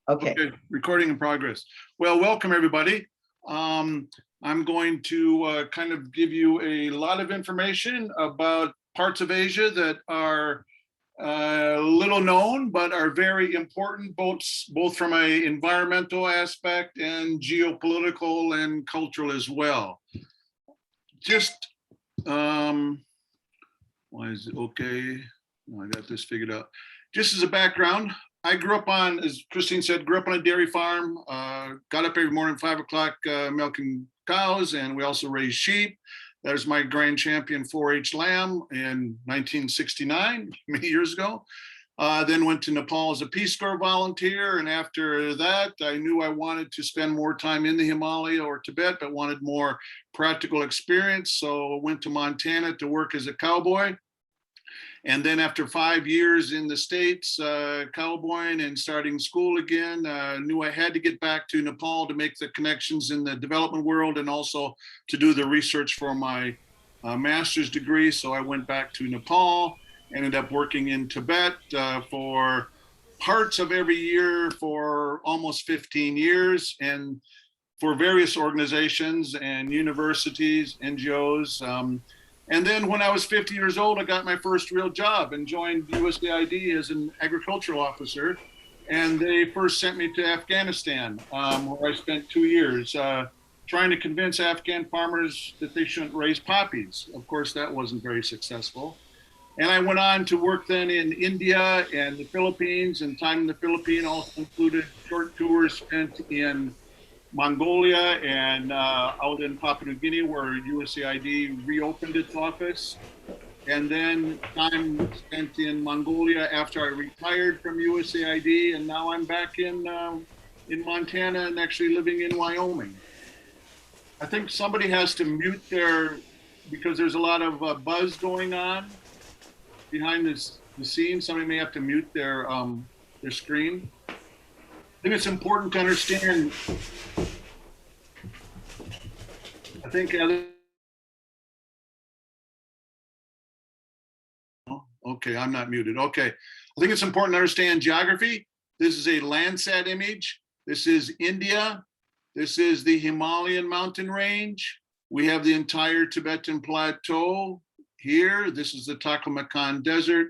Okay. Recording in progress. Well, welcome everybody. I'm going to kind of give you a lot of information about parts of Asia that are little known, but are very important, both from an environmental aspect and geopolitical and cultural as well. Just, why is it okay? Oh, I got this figured out. Just as a background, I grew up on, as Christine said, grew up on a dairy farm, got up every morning at 5 o'clock milking cows, and we also raised sheep. That was my grand champion 4-H lamb in 1969, many years ago. Then went to Nepal as a Peace Corps volunteer, and after that, I knew I wanted to spend more time in the Himalaya or Tibet, but wanted more practical experience, so went to Montana to work as a cowboy. And then after 5 years in the States, cowboying and starting school again, knew I had to get back to Nepal to make the connections in the development world and also to do the research for my master's degree. So I went back to Nepal, ended up working in Tibet for parts of every year for almost 15 years and for various organizations and universities, NGOs. And then when I was 50 years old, I got my first real job and joined USAID as an agricultural officer. And they first sent me to Afghanistan, where I spent 2 years trying to convince Afghan farmers that they shouldn't raise poppies. Of course, that wasn't very successful. And I went on to work then in India and the Philippines, and time in the Philippines also included short tours spent in Mongolia and out in Papua New Guinea, where USAID reopened its office. And then time spent in Mongolia after I retired from USAID, and now I'm back in Montana and actually living in Wyoming. I think somebody has to mute their, because there's a lot of buzz going on behind the scenes. Somebody may have to mute their screen. I think it's important to understand. I think okay, I'm not muted. Okay, I think it's important to understand geography. This is a Landsat image. This is India. This is the Himalayan mountain range. We have the entire Tibetan plateau here. This is the Taklamakan Desert,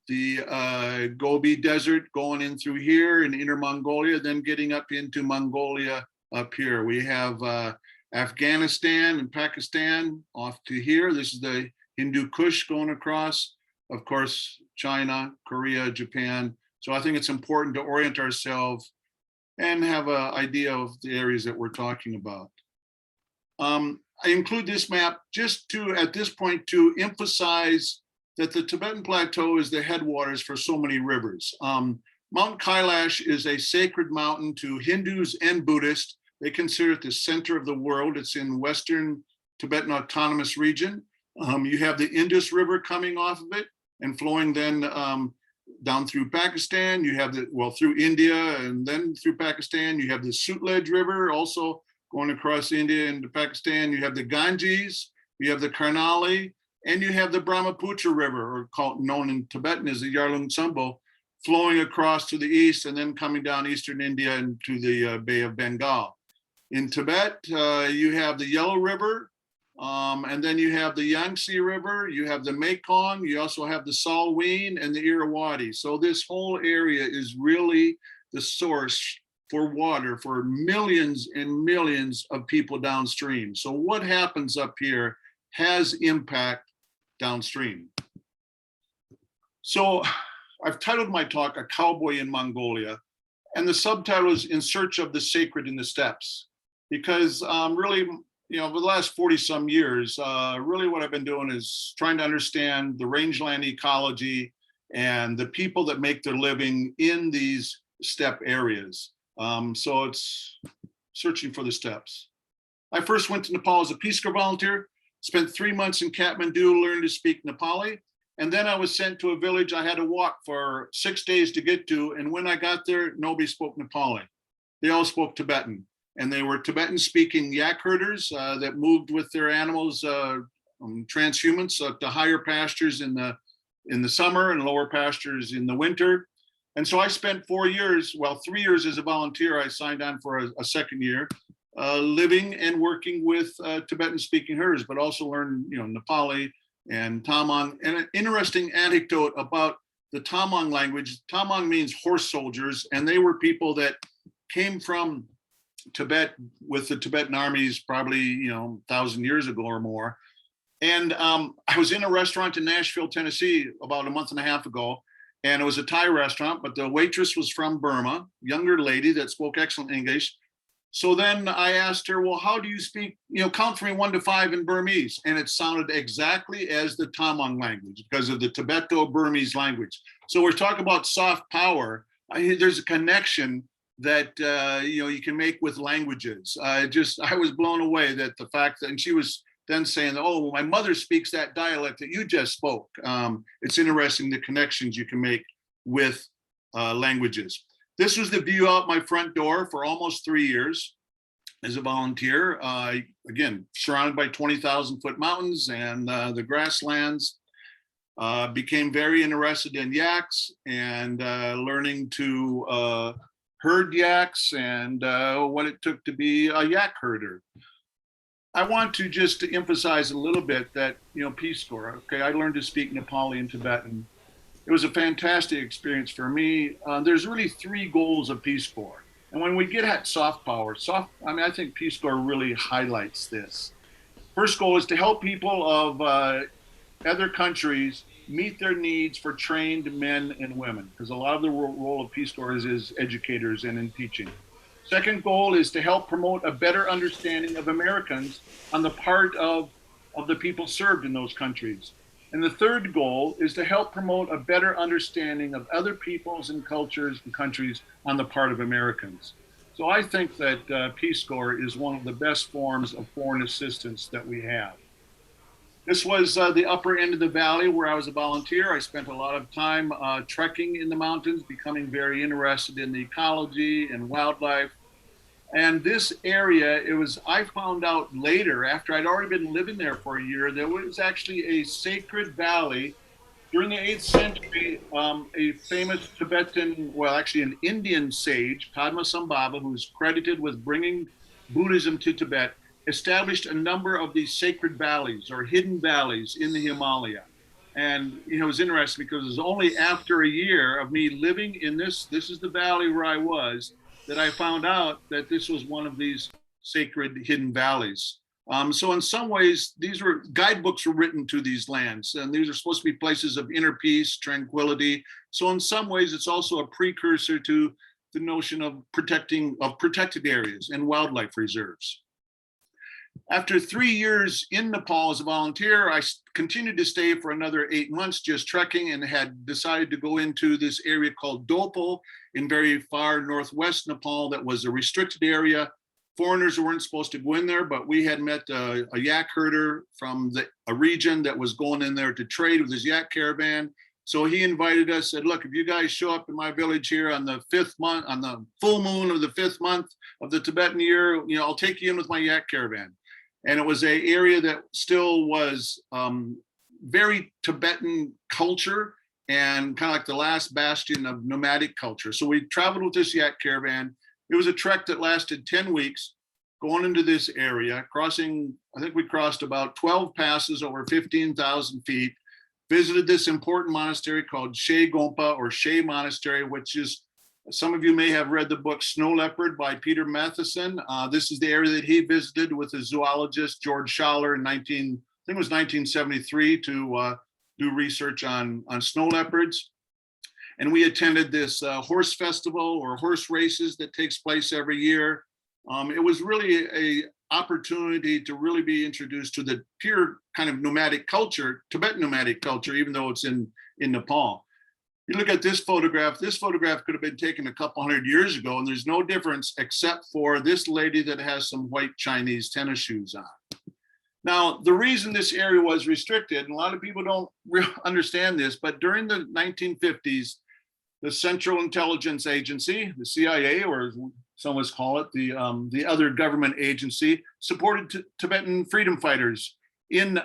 the Gobi Desert going in through here in Inner Mongolia, then getting up into Mongolia up here. We have Afghanistan and Pakistan off to here. This is the Hindu Kush going across. Of course, China, Korea, Japan. So I think it's important to orient ourselves and have an idea of the areas that we're talking about. I include this map just to, at this point, to emphasize that the Tibetan Plateau is the headwaters for so many rivers. Mount Kailash is a sacred mountain to Hindus and Buddhists. They consider it the center of the world. It's in Western Tibetan Autonomous Region. You have the Indus River coming off of it and flowing then down through Pakistan. You have the, well, through India and then through Pakistan. You have the Sutlej River also going across India into Pakistan. You have the Ganges, you have the Karnali, and you have the Brahmaputra River, or called, known in Tibetan as the Yarlung Tsumbo, flowing across to the east and then coming down eastern India into the Bay of Bengal. In Tibet, you have the Yellow River, and then you have the Yangtze River, you have the Mekong, you also have the Salween and the Irrawaddy. So this whole area is really the source for water for millions and millions of people downstream. So what happens up here has impact downstream. So I've titled my talk, A Cowboy in Mongolia, and the subtitle is In Search of the Sacred in the Steppes, because really, you know, for the last 40 some years, really what I've been doing is trying to understand the rangeland ecology and the people that make their living in these steppe areas. So it's searching for the steppes. I first went to Nepal as a Peace Corps volunteer, spent 3 months in Kathmandu, learned to speak Nepali. And then I was sent to a village I had to walk for 6 days to get to. And when I got there, nobody spoke Nepali. They all spoke Tibetan. And they were Tibetan speaking yak herders that moved with their animals, transhumance, to higher pastures in the summer and lower pastures in the winter. And so I spent 4 years, well, 3 years as a volunteer. I signed on for a second year, living and working with Tibetan speaking herders, but also learned, Nepali and Tamang. And an interesting anecdote about the Tamang language. Tamang means horse soldiers, and they were people that came from Tibet with the Tibetan armies probably, 1,000 years ago or more. And I was in a restaurant in Nashville, Tennessee about a month and a half ago, and it was a Thai restaurant, but the waitress was from Burma, younger lady that spoke excellent English. So then I asked her, well, how do you speak, count for me 1 to 5 in Burmese? And it sounded exactly as the Tamang language because of the Tibeto-Burmese language. So we're talking about soft power. There's a connection that, you can make with languages. I was blown away that the fact that, and she was then saying, oh, well, my mother speaks that dialect that you just spoke. It's interesting the connections you can make with languages. This was the view out my front door for almost 3 years as a volunteer. Again, surrounded by 20,000-foot mountains and the grasslands. Became very interested in yaks and learning to herd yaks and what it took to be a yak herder. I want to just emphasize a little bit that, Peace Corps, okay, I learned to speak Nepali and Tibetan. It was a fantastic experience for me. There's really 3 goals of Peace Corps. And when we get at soft power, I think Peace Corps really highlights this. First goal is to help people of other countries meet their needs for trained men and women, because a lot of the role of Peace Corps is educators and in teaching. Second goal is to help promote a better understanding of Americans on the part of the people served in those countries. And the third goal is to help promote a better understanding of other peoples and cultures and countries on the part of Americans. So I think that Peace Corps is one of the best forms of foreign assistance that we have. This was the upper end of the valley where I was a volunteer. I spent a lot of time trekking in the mountains, becoming very interested in the ecology and wildlife. And this area, I found out later, after I'd already been living there for a year, there was actually a sacred valley. During the 8th century, a famous Tibetan, actually an Indian sage, Padmasambhava, who's credited with bringing Buddhism to Tibet, established a number of these sacred valleys or hidden valleys in the Himalaya. And it was interesting because it was only after a year of me living in this is the valley where I was, that I found out that this was one of these sacred hidden valleys. So in some ways, guidebooks were written to these lands, and these are supposed to be places of inner peace, tranquility. So in some ways, it's also a precursor to the notion of protected areas and wildlife reserves. After 3 years in Nepal as a volunteer, I continued to stay for another 8 months just trekking, and had decided to go into this area called Dopal in very far northwest Nepal that was a restricted area. Foreigners weren't supposed to go in there, but we had met a yak herder from a region that was going in there to trade with his yak caravan. So he invited us, said, look, if you guys show up in my village here on the 5th month, on the full moon of the 5th month of the Tibetan year, I'll take you in with my yak caravan. And it was an area that still was very Tibetan culture and kind of like the last bastion of nomadic culture. So we traveled with this yak caravan. It was a trek that lasted 10 weeks, going into this area, crossing, I think we crossed about 12 passes over 15,000 feet, visited this important monastery called Shea Gompa or Shea Monastery, which is, some of you may have read the book Snow Leopard by Peter Matheson. This is the area that he visited with the zoologist George Schaller in 1973 to do research on snow leopards. And we attended this horse festival or horse races that takes place every year. It was really a opportunity to really be introduced to the pure kind of nomadic culture, Tibetan nomadic culture, even though it's in Nepal. You look at this photograph could have been taken a couple hundred years ago, and there's no difference except for this lady that has some white Chinese tennis shoes on. Now, the reason this area was restricted, and a lot of people don't really understand this, but during the 1950s, the Central Intelligence Agency, the CIA, or some of us call it the other government agency, supported Tibetan freedom fighters in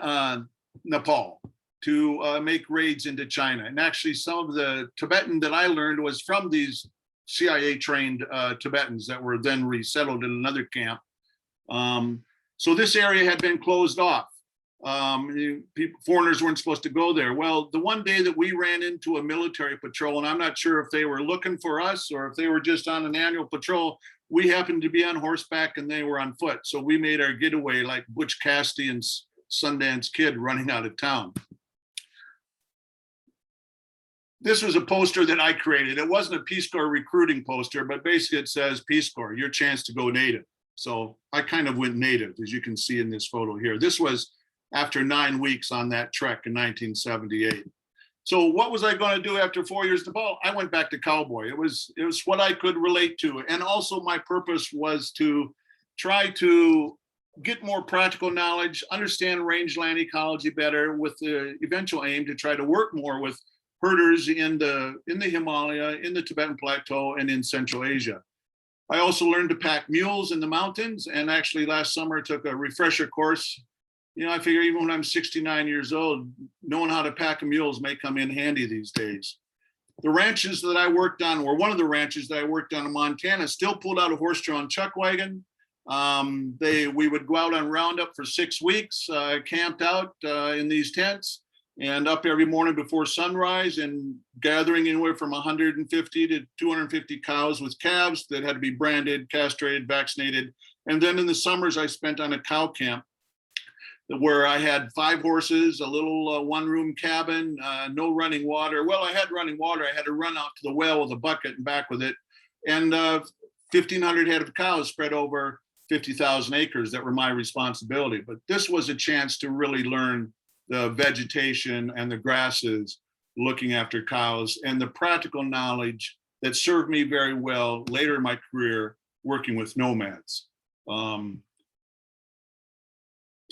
Nepal. to make raids into China. And actually some of the Tibetan that I learned was from these CIA trained Tibetans that were then resettled in another camp. So this area had been closed off. Foreigners weren't supposed to go there. Well, the one day that we ran into a military patrol, and I'm not sure if they were looking for us or if they were just on an annual patrol, we happened to be on horseback and they were on foot. So we made our getaway like Butch Cassidy and Sundance Kid running out of town. This was a poster that I created. It wasn't a Peace Corps recruiting poster, but basically it says Peace Corps, your chance to go native. So I kind of went native, as you can see in this photo here. This was after 9 weeks on that trek in 1978. So what was I going to do after 4 years in Nepal? I went back to Cowboy. It was what I could relate to. And also my purpose was to try to get more practical knowledge, understand rangeland ecology better, with the eventual aim to try to work more with herders in the Himalaya, in the Tibetan Plateau, and in Central Asia. I also learned to pack mules in the mountains, and actually last summer I took a refresher course. You know, I figure even when I'm 69 years old, knowing how to pack mules may come in handy these days. The ranches that I worked on, or one of the ranches that I worked on in Montana, still pulled out a horse-drawn chuck wagon. We would go out on roundup for 6 weeks, camped out in these tents, and up every morning before sunrise and gathering anywhere from 150 to 250 cows with calves that had to be branded, castrated, vaccinated. And then in the summers, I spent on a cow camp where I had 5 horses, a little one-room cabin, no running water. Well, I had running water. I had to run out to the well with a bucket and back with it. And 1,500 head of cows spread over 50,000 acres that were my responsibility. But this was a chance to really learn the vegetation and the grasses, looking after cows, and the practical knowledge that served me very well later in my career working with nomads.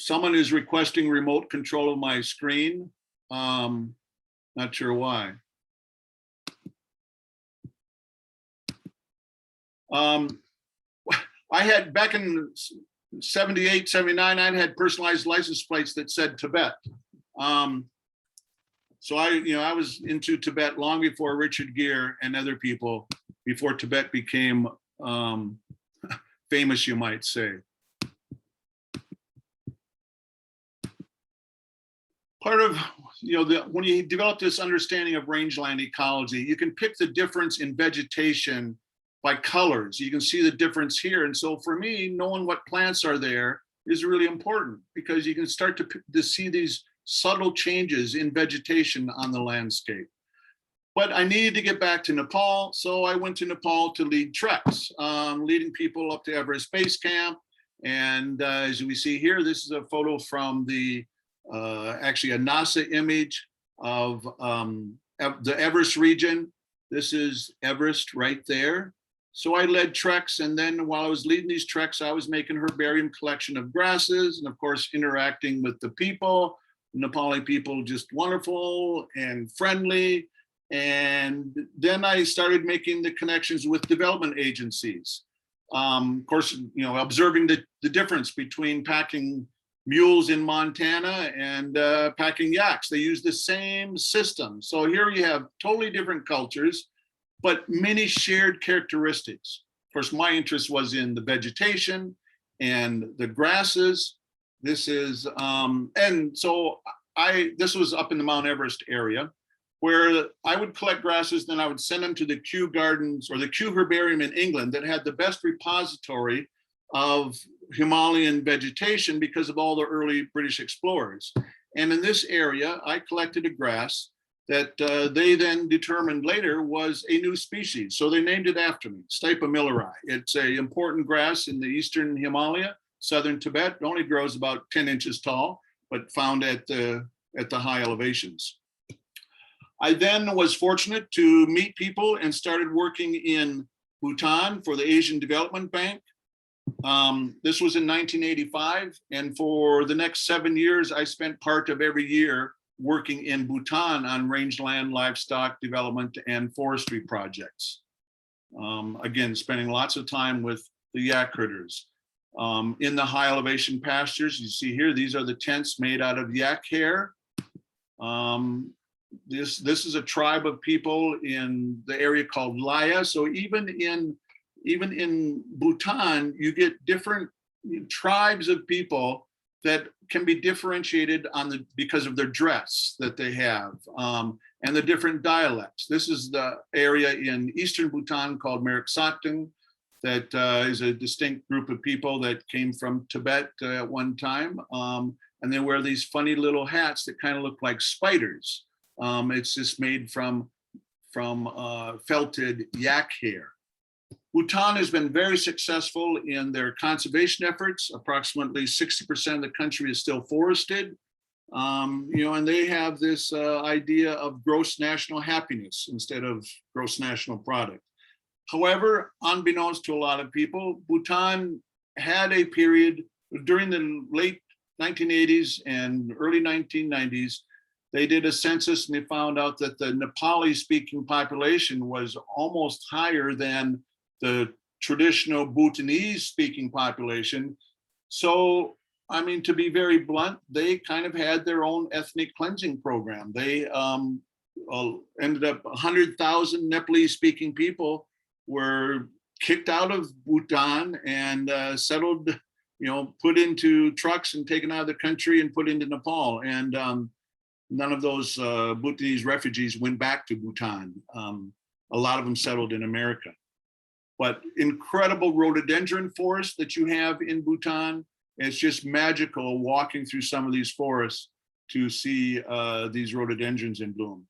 Someone is requesting remote control of my screen. Not sure why. I had, back in 78, 79, I had personalized license plates that said Tibet. So I was into Tibet long before Richard Gere and other people, before Tibet became famous, you might say. Part of, when you develop this understanding of rangeland ecology, you can pick the difference in vegetation by colors. You can see the difference here. And so for me, knowing what plants are there is really important, because you can start to see these subtle changes in vegetation on the landscape. But I needed to get back to Nepal, so I went to Nepal to lead treks, leading people up to Everest Base Camp. And as we see here, this is a photo from the actually a NASA image of the Everest region. This is Everest right there. So I led treks, and then while I was leading these treks, I was making herbarium collection of grasses, and of course interacting with the people. Nepali people, just wonderful and friendly. And then I started making the connections with development agencies. Of course, observing the difference between packing mules in Montana and packing yaks. They use the same system. So here you have totally different cultures, but many shared characteristics. Of course, my interest was in the vegetation and the grasses. This is, and so this was up in the Mount Everest area, where I would collect grasses, then I would send them to the Kew Gardens or the Kew Herbarium in England that had the best repository of Himalayan vegetation because of all the early British explorers. And in this area, I collected a grass that they then determined later was a new species. So they named it after me, Stipa milleri. It's an important grass in the Eastern Himalaya, Southern Tibet. It only grows about 10 inches tall, but found at the high elevations. I then was fortunate to meet people and started working in Bhutan for the Asian Development Bank. This was in 1985, and for the next 7 years, I spent part of every year working in Bhutan on rangeland, livestock development, and forestry projects. Again, spending lots of time with the yak herders. In the high elevation pastures, you see here, these are the tents made out of yak hair. This is a tribe of people in the area called Laya. So even in Bhutan, you get different tribes of people that can be differentiated because of their dress that they have, and the different dialects. This is the area in eastern Bhutan called Merik Satang, that is a distinct group of people that came from Tibet at one time. And they wear these funny little hats that kind of look like spiders. It's just made from felted yak hair. Bhutan has been very successful in their conservation efforts. Approximately 60% of the country is still forested. And they have this idea of gross national happiness instead of gross national product. However, unbeknownst to a lot of people, Bhutan had a period during the late 1980s and early 1990s. They did a census and they found out that the Nepali speaking population was almost higher than the traditional Bhutanese speaking population. So, I mean, to be very blunt, they kind of had their own ethnic cleansing program. They ended up 100,000 Nepalese speaking people were kicked out of Bhutan and settled, put into trucks and taken out of the country and put into Nepal. And none of those Bhutanese refugees went back to Bhutan. A lot of them settled in America. But incredible rhododendron forest that you have in Bhutan. It's just magical walking through some of these forests to see these rhododendrons in bloom.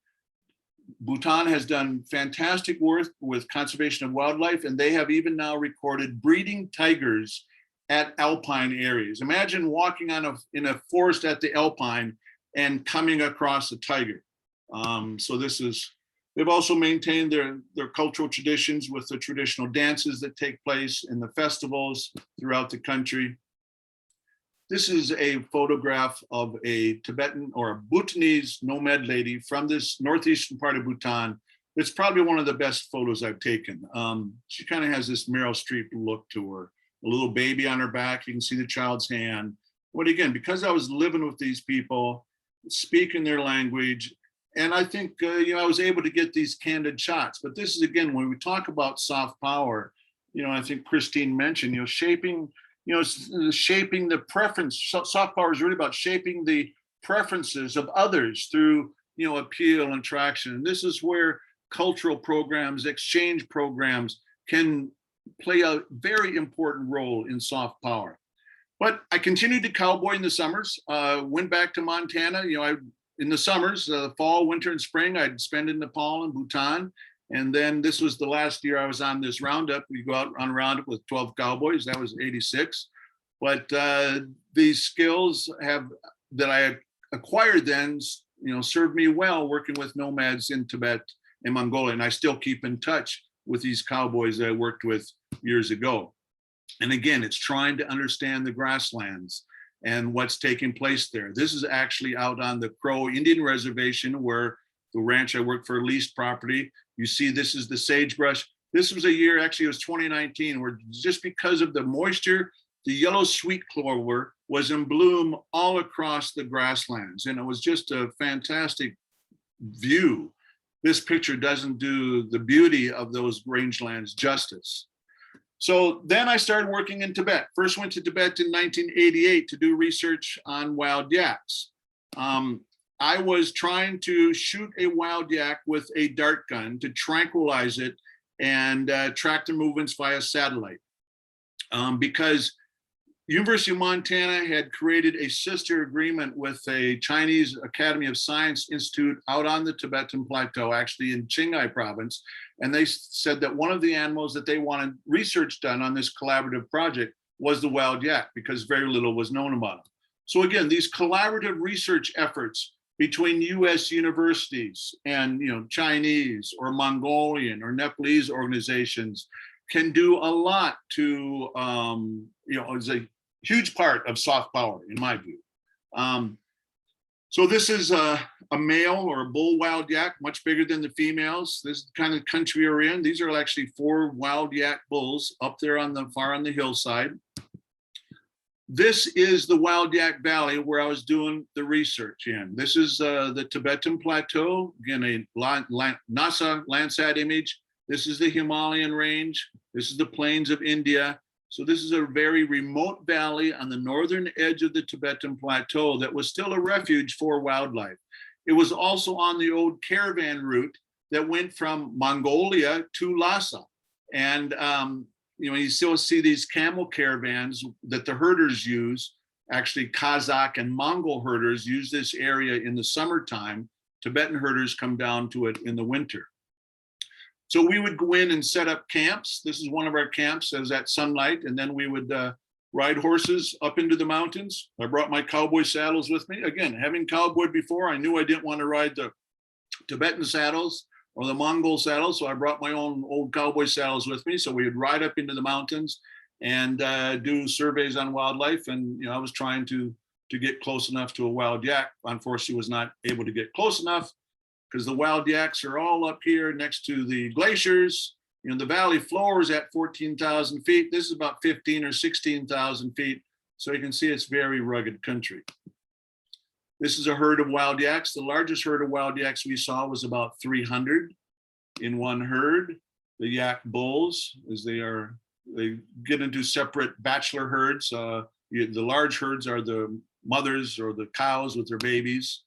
Bhutan has done fantastic work with conservation of wildlife, and they have even now recorded breeding tigers at alpine areas. Imagine walking in a forest at the alpine and coming across a tiger. They've also maintained their cultural traditions with the traditional dances that take place in the festivals throughout the country. This is a photograph of a Tibetan or a Bhutanese nomad lady from this northeastern part of Bhutan. It's probably one of the best photos I've taken. She kind of has this Meryl Streep look to her. A little baby on her back, you can see the child's hand. But again, because I was living with these people, speaking their language, and I think I was able to get these candid shots. But this is, again, when we talk about soft power, I think Christine mentioned, shaping the preference. Soft power is really about shaping the preferences of others through, appeal and attraction. And this is where cultural programs, exchange programs can play a very important role in soft power. But I continued to cowboy in the summers, went back to Montana. In the summers, fall, winter, and spring, I'd spend in Nepal and Bhutan. And then this was the last year I was on this roundup. We go out on a roundup with 12 cowboys. That was 86. But these skills that I acquired then, served me well working with nomads in Tibet and Mongolia. And I still keep in touch with these cowboys that I worked with years ago. And again, it's trying to understand the grasslands and what's taking place there. This is actually out on the Crow Indian Reservation, where the ranch I worked for leased property. You see, this is the sagebrush. This was a year, actually it was 2019, where just because of the moisture, the yellow sweet clover was in bloom all across the grasslands. And it was just a fantastic view. This picture doesn't do the beauty of those rangelands justice. So then I started working in Tibet. First went to Tibet in 1988 to do research on wild yaks. I was trying to shoot a wild yak with a dart gun to tranquilize it and track their movements via satellite. Because University of Montana had created a sister agreement with a Chinese Academy of Science Institute out on the Tibetan Plateau, actually in Qinghai province. And they said that one of the animals that they wanted research done on this collaborative project was the wild yak, because very little was known about them. So again, these collaborative research efforts between US universities and Chinese or Mongolian or Nepalese organizations can do a lot to, it's a huge part of soft power in my view. So this is a male or a bull wild yak, much bigger than the females. This is the kind of country we're in. These are actually 4 wild yak bulls up there far on the hillside. This is the Wild Yak Valley where I was doing the research in. This is the Tibetan Plateau, again, a NASA Landsat image. This is the Himalayan range. This is the plains of India. So this is a very remote valley on the northern edge of the Tibetan Plateau that was still a refuge for wildlife. It was also on the old caravan route that went from Mongolia to Lhasa. And you still see these camel caravans that the herders use. Actually, Kazakh and Mongol herders use this area in the summertime. Tibetan herders come down to it in the winter. So we would go in and set up camps. This is one of our camps as at sunlight, and then we would ride horses up into the mountains. I brought my cowboy saddles with me. Again, having cowboyed before, I knew I didn't want to ride the Tibetan saddles or the Mongol saddles, so I brought my own old cowboy saddles with me. So we would ride up into the mountains and do surveys on wildlife. And I was trying to get close enough to a wild yak. Unfortunately, was not able to get close enough, because the wild yaks are all up here next to the glaciers. The valley floor is at 14,000 feet. This is about 15 or 16,000 feet. So you can see it's very rugged country. This is a herd of wild yaks. The largest herd of wild yaks we saw was about 300 in one herd. The yak bulls, as they get into separate bachelor herds. The large herds are the mothers or the cows with their babies.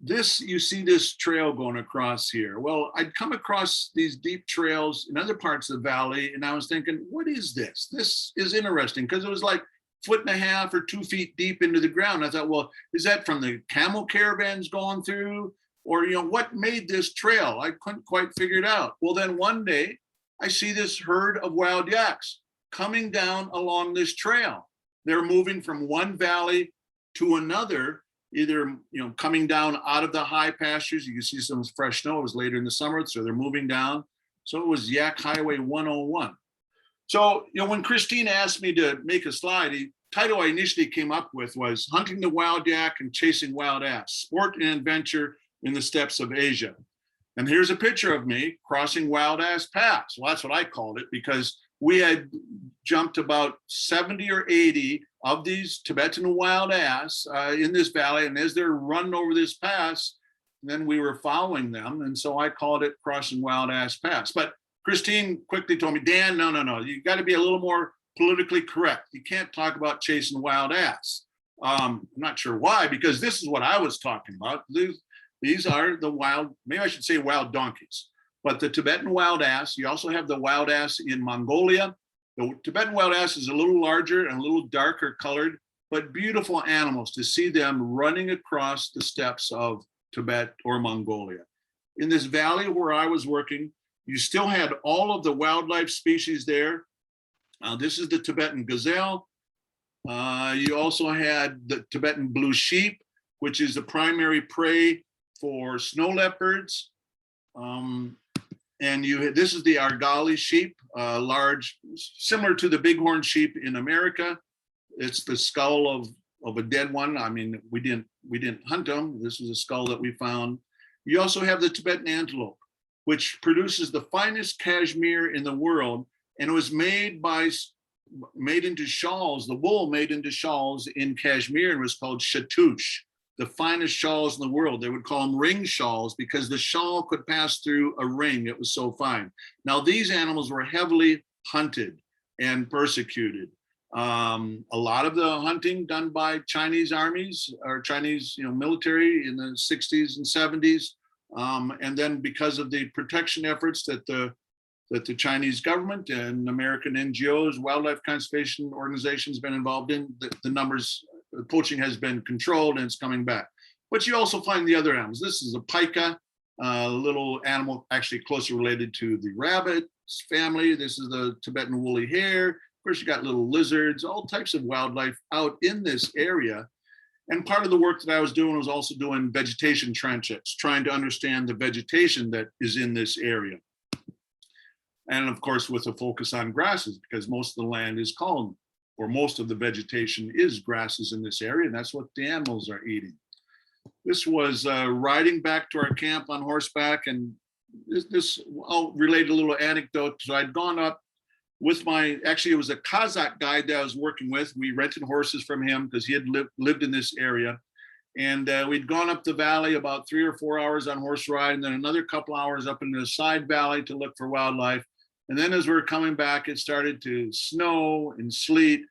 You see this trail going across here. Well, I'd come across these deep trails in other parts of the valley, and I was thinking, what is this? This is interesting, because it was like 1.5 feet or 2 feet deep into the ground. I thought, well, is that from the camel caravans going through? Or, what made this trail? I couldn't quite figure it out. Well, then one day I see this herd of wild yaks coming down along this trail. They're moving from one valley to another, either coming down out of the high pastures. You can see some fresh snow. It was later in the summer, so they're moving down. So it was Yak Highway 101. So when Christine asked me to make a slide, the title I initially came up with was Hunting the Wild Yak and Chasing Wild Ass, Sport and Adventure in the Steppes of Asia. And here's a picture of me crossing Wild Ass Pass. Well, that's what I called it, because we had jumped about 70 or 80 of these Tibetan wild ass in this valley. And as they're running over this pass, then we were following them. And so I called it Crossing Wild Ass Pass. But Christine quickly told me, Dan, no, you got to be a little more politically correct. You can't talk about chasing wild ass. I'm not sure why, because this is what I was talking about. These are the wild, maybe I should say wild donkeys, but the Tibetan wild ass. You also have the wild ass in Mongolia. The Tibetan wild ass is a little larger and a little darker colored, but beautiful animals to see them running across the steppes of Tibet or Mongolia. In this valley where I was working, you still had all of the wildlife species there. This is the Tibetan gazelle. You also had the Tibetan blue sheep, which is the primary prey for snow leopards. And this is the Argali sheep, large, similar to the bighorn sheep in America. It's the skull of a dead one. I mean, we didn't hunt them. This was a skull that we found. You also have the Tibetan antelope, which produces the finest cashmere in the world, and it was made into shawls. The wool made into shawls in Kashmir, and was called shatouche, the finest shawls in the world. They would call them ring shawls because the shawl could pass through a ring. It was so fine. Now, these animals were heavily hunted and persecuted. A lot of the hunting done by Chinese armies or Chinese military in the 60s and 70s. And then because of the protection efforts that the Chinese government and American NGOs, wildlife conservation organizations been involved in, the numbers, poaching has been controlled and it's coming back. But you also find the other animals. This is a pika, a little animal actually closely related to the rabbit family. This is the Tibetan woolly hare. Of course, you got little lizards, all types of wildlife out in this area. And part of the work that I was doing was also doing vegetation transects, trying to understand the vegetation that is in this area. And of course, with a focus on grasses, because most of the land is called, or most of the vegetation is grasses in this area, and that's what the animals are eating. This was riding back to our camp on horseback, and I'll relate a little anecdote. So I'd gone up with actually it was a Kazakh guide that I was working with. We rented horses from him because he had lived in this area. And we'd gone up the valley about 3 or 4 hours on horse ride, and then another couple hours up in the side valley to look for wildlife. And then as we were coming back, it started to snow and sleet.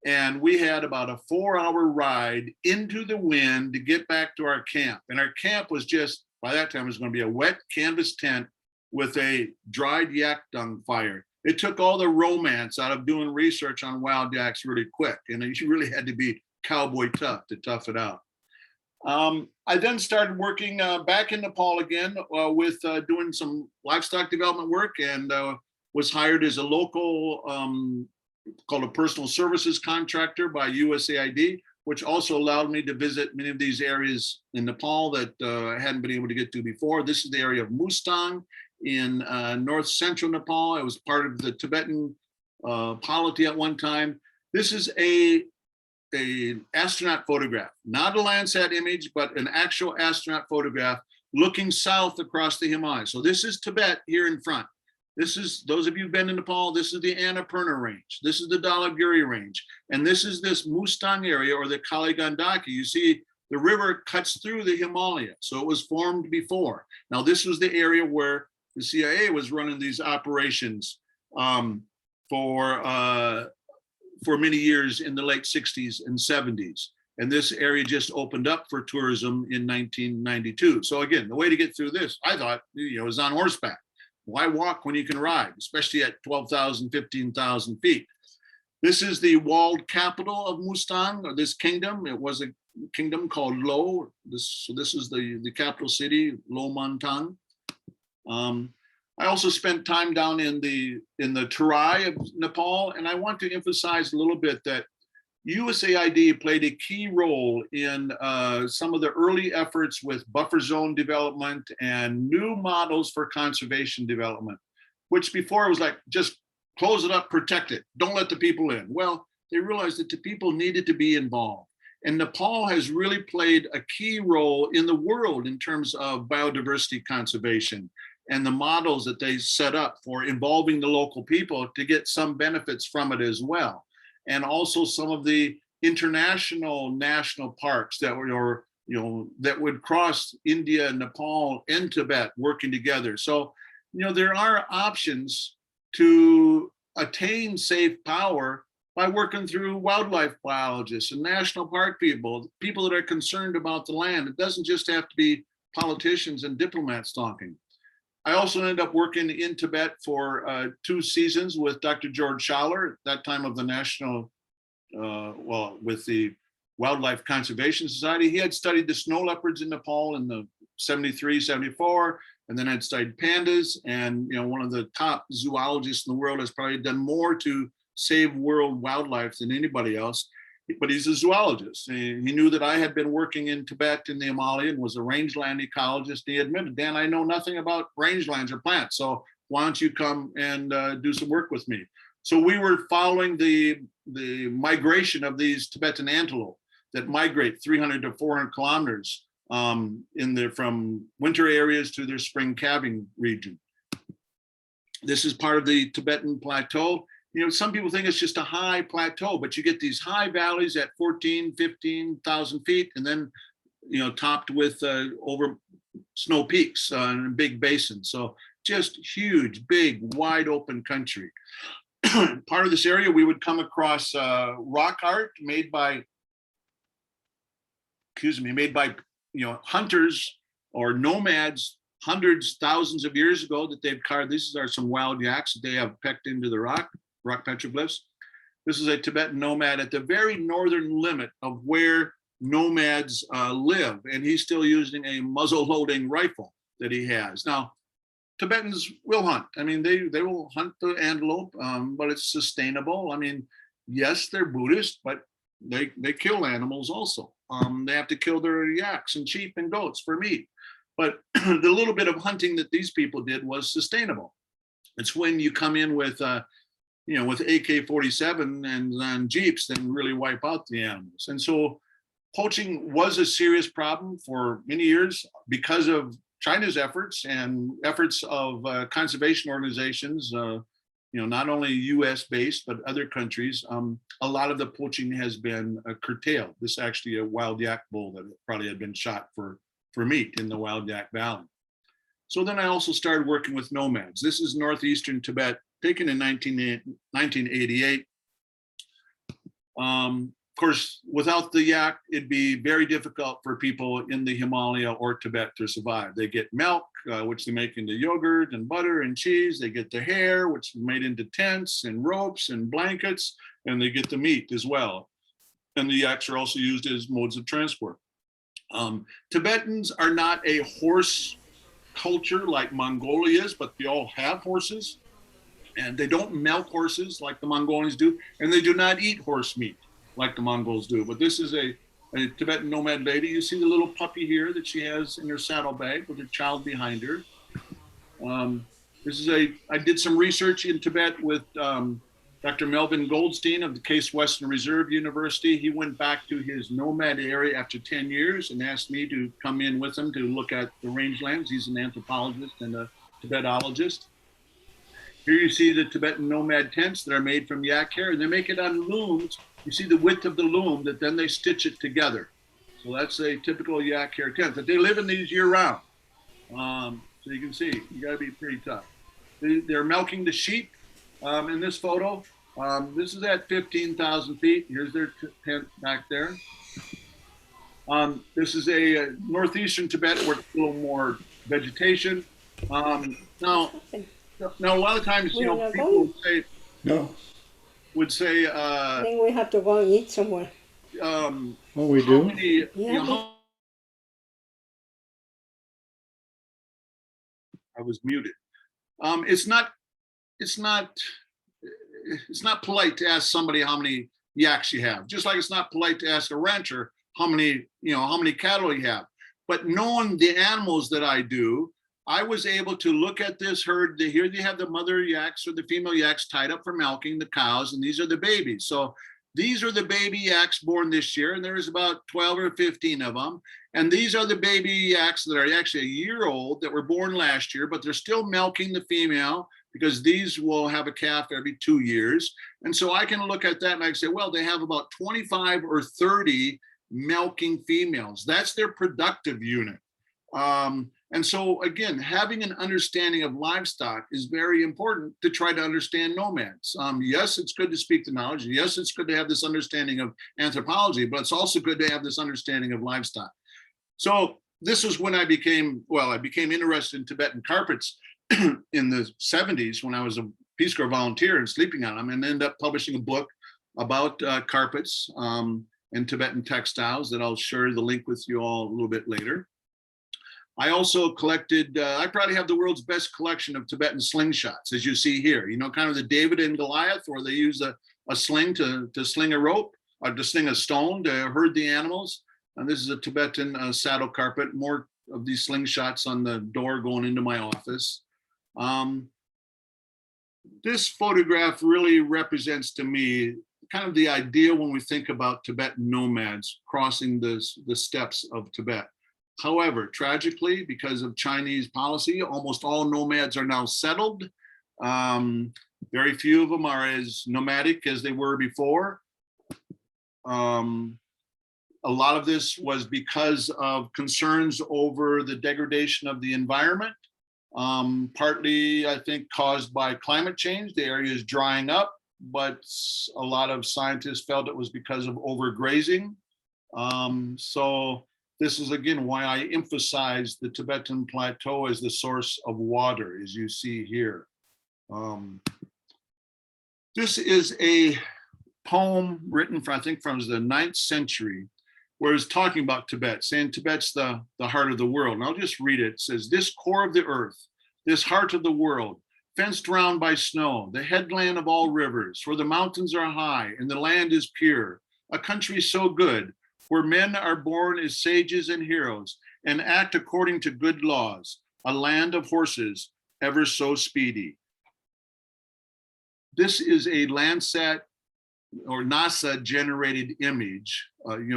And we had about a 4-hour ride into the wind to get back to our camp. And our camp was just, by that time, it was going to be a wet canvas tent with a dried yak dung fire. It took all the romance out of doing research on wild yaks really quick. And you really had to be cowboy tough to tough it out. I then started working back in Nepal again with doing some livestock development work, and was hired as a local called a personal services contractor by USAID, which also allowed me to visit many of these areas in Nepal that I hadn't been able to get to before. This is the area of Mustang in north central Nepal. It was part of the Tibetan polity at one time. This is an astronaut photograph, not a Landsat image, but an actual astronaut photograph looking south across the Himalayas. So this is Tibet here in front. This is, those of you who've been in Nepal, this is the Annapurna range. This is the Dhaulagiri range. And this is this Mustang area, or the Kali Gandaki. You see the river cuts through the Himalaya. So it was formed before. Now this was the area where the CIA was running these operations for many years in the late 60s and 70s. And this area just opened up for tourism in 1992. So again, the way to get through this, I thought, is on horseback. Why walk when you can ride, especially at 12,000, 15,000 feet? This is the walled capital of Mustang, or this kingdom. It was a kingdom called Lo. So this is the capital city, Lo Mantang. I also spent time down in the Terai of Nepal, and I want to emphasize a little bit that USAID played a key role in some of the early efforts with buffer zone development and new models for conservation development, which before was like, just close it up, protect it, don't let the people in. Well, they realized that the people needed to be involved. And Nepal has really played a key role in the world in terms of biodiversity conservation and the models that they set up for involving the local people to get some benefits from it as well. And also some of the international national parks that were, that would cross India, Nepal, and Tibet working together. So, there are options to attain safe power by working through wildlife biologists and national park people that are concerned about the land. It doesn't just have to be politicians and diplomats talking. I also ended up working in Tibet for 2 seasons with Dr. George Schaller, at that time of the National, with the Wildlife Conservation Society. He had studied the snow leopards in Nepal in the 73, 74, and then had studied pandas. And, one of the top zoologists in the world has probably done more to save world wildlife than anybody else. But he's a zoologist. He knew that I had been working in Tibet in the Himalaya and was a rangeland ecologist. He admitted, Dan, I know nothing about rangelands or plants, so why don't you come and do some work with me? So we were following the migration of these Tibetan antelope that migrate 300 to 400 kilometers from winter areas to their spring calving region. This is part of the Tibetan plateau. Some people think it's just a high plateau, but you get these high valleys at 14, 15,000 feet, and then, topped with over snow peaks and a big basin. So just huge, big, wide open country. Part of this area, we would come across rock art made by hunters or nomads hundreds, thousands of years ago that they've carved. These are some wild yaks that they have pecked into the rock petroglyphs. This is a Tibetan nomad at the very northern limit of where nomads live, and he's still using a muzzle loading rifle that he has. Now, Tibetans will hunt. I mean, they will hunt the antelope, but it's sustainable. I mean, yes, they're Buddhist, but they kill animals also. They have to kill their yaks and sheep and goats for meat. But the little bit of hunting that these people did was sustainable. It's when you come in with with AK-47 and jeeps, then really wipe out the animals. And so poaching was a serious problem for many years because of China's efforts and efforts of conservation organizations not only US based, but other countries, a lot of the poaching has been curtailed. This is actually a wild yak bull that probably had been shot for meat in the Wild Yak Valley. So then I also started working with nomads. This is northeastern Tibet, taken in 1988. Of course, without the yak, it'd be very difficult for people in the Himalaya or Tibet to survive. They get milk, which they make into yogurt and butter and cheese. They get the hair, which is made into tents and ropes and blankets, and they get the meat as well. And the yaks are also used as modes of transport. Tibetans are not a horse culture like Mongolia is, but they all have horses. And they don't milk horses like the Mongolians do, and they do not eat horse meat like the Mongols do. But this is a Tibetan nomad lady. You see the little puppy here that she has in her saddlebag with her child behind her. I did some research in Tibet with Dr. Melvin Goldstein of the Case Western Reserve University. He went back to his nomad area after 10 years and asked me to come in with him to look at the rangelands. He's an anthropologist and a Tibetologist. Here you see the Tibetan nomad tents that are made from yak hair, and they make it on looms. You see the width of the loom that then they stitch it together. So that's a typical yak hair tent. But they live in these year round. So you can see, you gotta be pretty tough. They're milking the sheep in this photo. This is at 15,000 feet. Here's their tent back there. This is a northeastern Tibet where it's a little more vegetation. Now, a lot of times, people would say, I think we have to go and eat somewhere. We do? Many, I was muted. It's not polite to ask somebody how many yaks you have. Just like it's not polite to ask a rancher how many cattle you have. But knowing the animals that I do, I was able to look at this herd. Here they have the mother yaks or the female yaks tied up for milking the cows, and these are the babies. So these are the baby yaks born this year, and there is about 12 or 15 of them. And these are the baby yaks that are actually a year old that were born last year, but they're still milking the female because these will have a calf every 2 years. And so I can look at that and I can say, well, they have about 25 or 30 milking females. That's their productive unit. And so again, having an understanding of livestock is very important to try to understand nomads. Yes, it's good to speak the knowledge. Yes, it's good to have this understanding of anthropology, but it's also good to have this understanding of livestock. So this was when I became interested in Tibetan carpets in the 70s when I was a Peace Corps volunteer and sleeping on them, and ended up publishing a book about carpets and Tibetan textiles that I'll share the link with you all a little bit later. I also collected, I probably have the world's best collection of Tibetan slingshots, as you see here, kind of the David and Goliath, where they use a sling to sling a rope or to sling a stone to herd the animals. And this is a Tibetan saddle carpet, more of these slingshots on the door going into my office. This photograph really represents to me kind of the idea when we think about Tibetan nomads crossing the steppes of Tibet. However, tragically, because of Chinese policy, almost all nomads are now settled. Very few of them are as nomadic as they were before. A lot of this was because of concerns over the degradation of the environment, partly, I think, caused by climate change. The area is drying up, but a lot of scientists felt it was because of overgrazing. So this is, again, why I emphasize the Tibetan Plateau as the source of water, as you see here. This is a poem written, I think, from the 9th century, where it's talking about Tibet, saying Tibet's the heart of the world. And I'll just read it. It says, "This core of the earth, this heart of the world, fenced round by snow, the headland of all rivers, where the mountains are high and the land is pure, a country so good, where men are born as sages and heroes and act according to good laws, a land of horses ever so speedy." This is a Landsat or NASA generated image,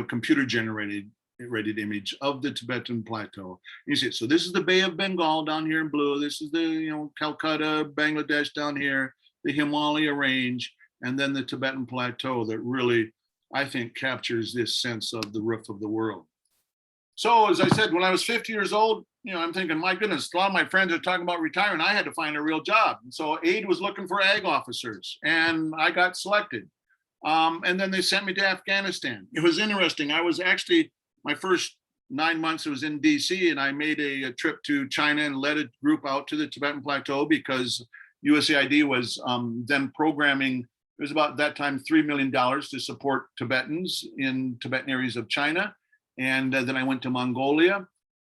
computer generated image of the Tibetan Plateau. You see it. So this is the Bay of Bengal down here in blue. This is the, Calcutta, Bangladesh down here. the Himalaya range, and then the Tibetan plateau that really, I think, captures this sense of the roof of the world. So as I said, when I was 50 years old, I'm thinking, my goodness, a lot of my friends are talking about retiring. I had to find a real job. And so AID was looking for ag officers, and I got selected. And then they sent me to Afghanistan. It was interesting. I was actually, my first 9 months, it was in DC, and I made a trip to China and led a group out to the Tibetan Plateau because USAID was then programming, it was about that time, $3 million to support Tibetans in Tibetan areas of China. And then I went to Mongolia,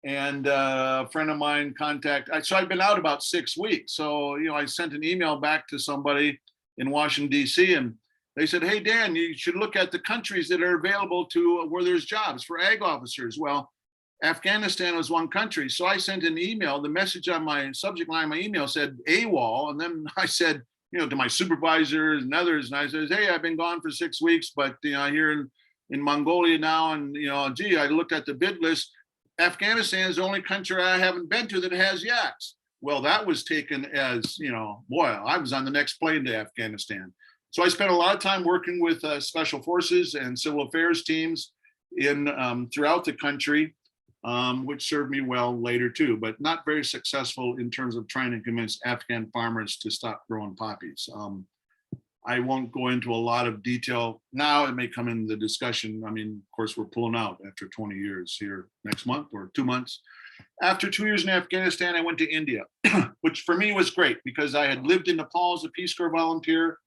and a friend of mine so I've been out about 6 weeks. So, I sent an email back to somebody in Washington, DC, and they said, hey, Dan, you should look at the countries that are available to where there's jobs for ag officers. Well, Afghanistan was one country. So I sent an email. The message on my subject line of my email said AWOL. And then I said, to my supervisors and others, and I said, hey, I've been gone for 6 weeks, but here in Mongolia now, and gee, I looked at the bid list. Afghanistan is the only country I haven't been to that has yaks. Well, that was taken as, boy, I was on the next plane to Afghanistan. So I spent a lot of time working with special forces and civil affairs teams throughout the country, which served me well later too, but not very successful in terms of trying to convince Afghan farmers to stop growing poppies. I won't go into a lot of detail now. It may come in the discussion. I mean, of course, we're pulling out after 20 years here next month or 2 months. After 2 years in Afghanistan, I went to India, which for me was great because I had lived in Nepal as a Peace Corps volunteer.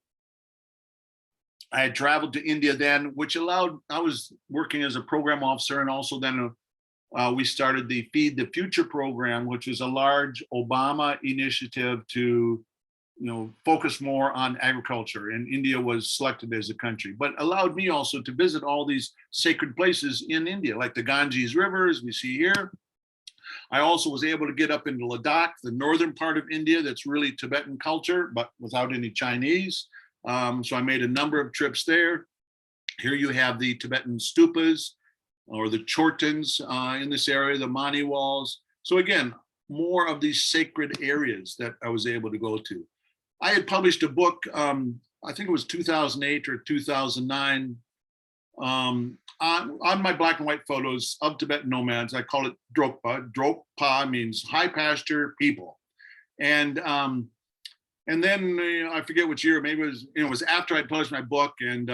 I had traveled to India then, which I was working as a program officer, and also then we started the Feed the Future program, which was a large Obama initiative to focus more on agriculture, and India was selected as a country, but allowed me also to visit all these sacred places in India, like the Ganges River, as we see here. I also was able to get up into Ladakh, the northern part of India, that's really Tibetan culture, but without any Chinese. So I made a number of trips there. Here you have the Tibetan stupas, or the chortens in this area, the Mani walls. So again, more of these sacred areas that I was able to go to. I had published a book, I think it was 2008 or 2009, on my black and white photos of Tibetan nomads. I call it Drokpa. Drokpa means high pasture people. And then I forget which year, maybe it was after I published my book, and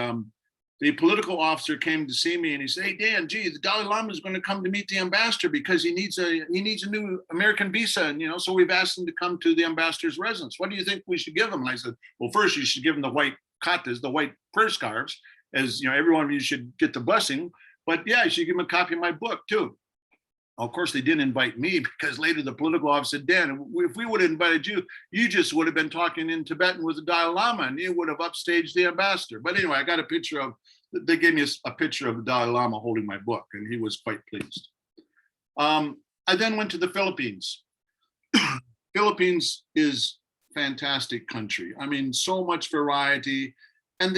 the political officer came to see me and he said, hey, Dan, gee, the Dalai Lama is going to come to meet the ambassador because he needs a new American visa. And, so we've asked him to come to the ambassador's residence. What do you think we should give him? And I said, well, first you should give him the white katas, the white prayer scarves, as every one of you should get the blessing. But yeah, you should give him a copy of my book too. Of course, they didn't invite me because later the political officer said, Dan, if we would have invited you, you just would have been talking in Tibetan with the Dalai Lama and you would have upstaged the ambassador. But anyway, I got a picture they gave me a picture of the Dalai Lama holding my book, and he was quite pleased. I then went to the Philippines. Philippines is a fantastic country. I mean, so much variety. And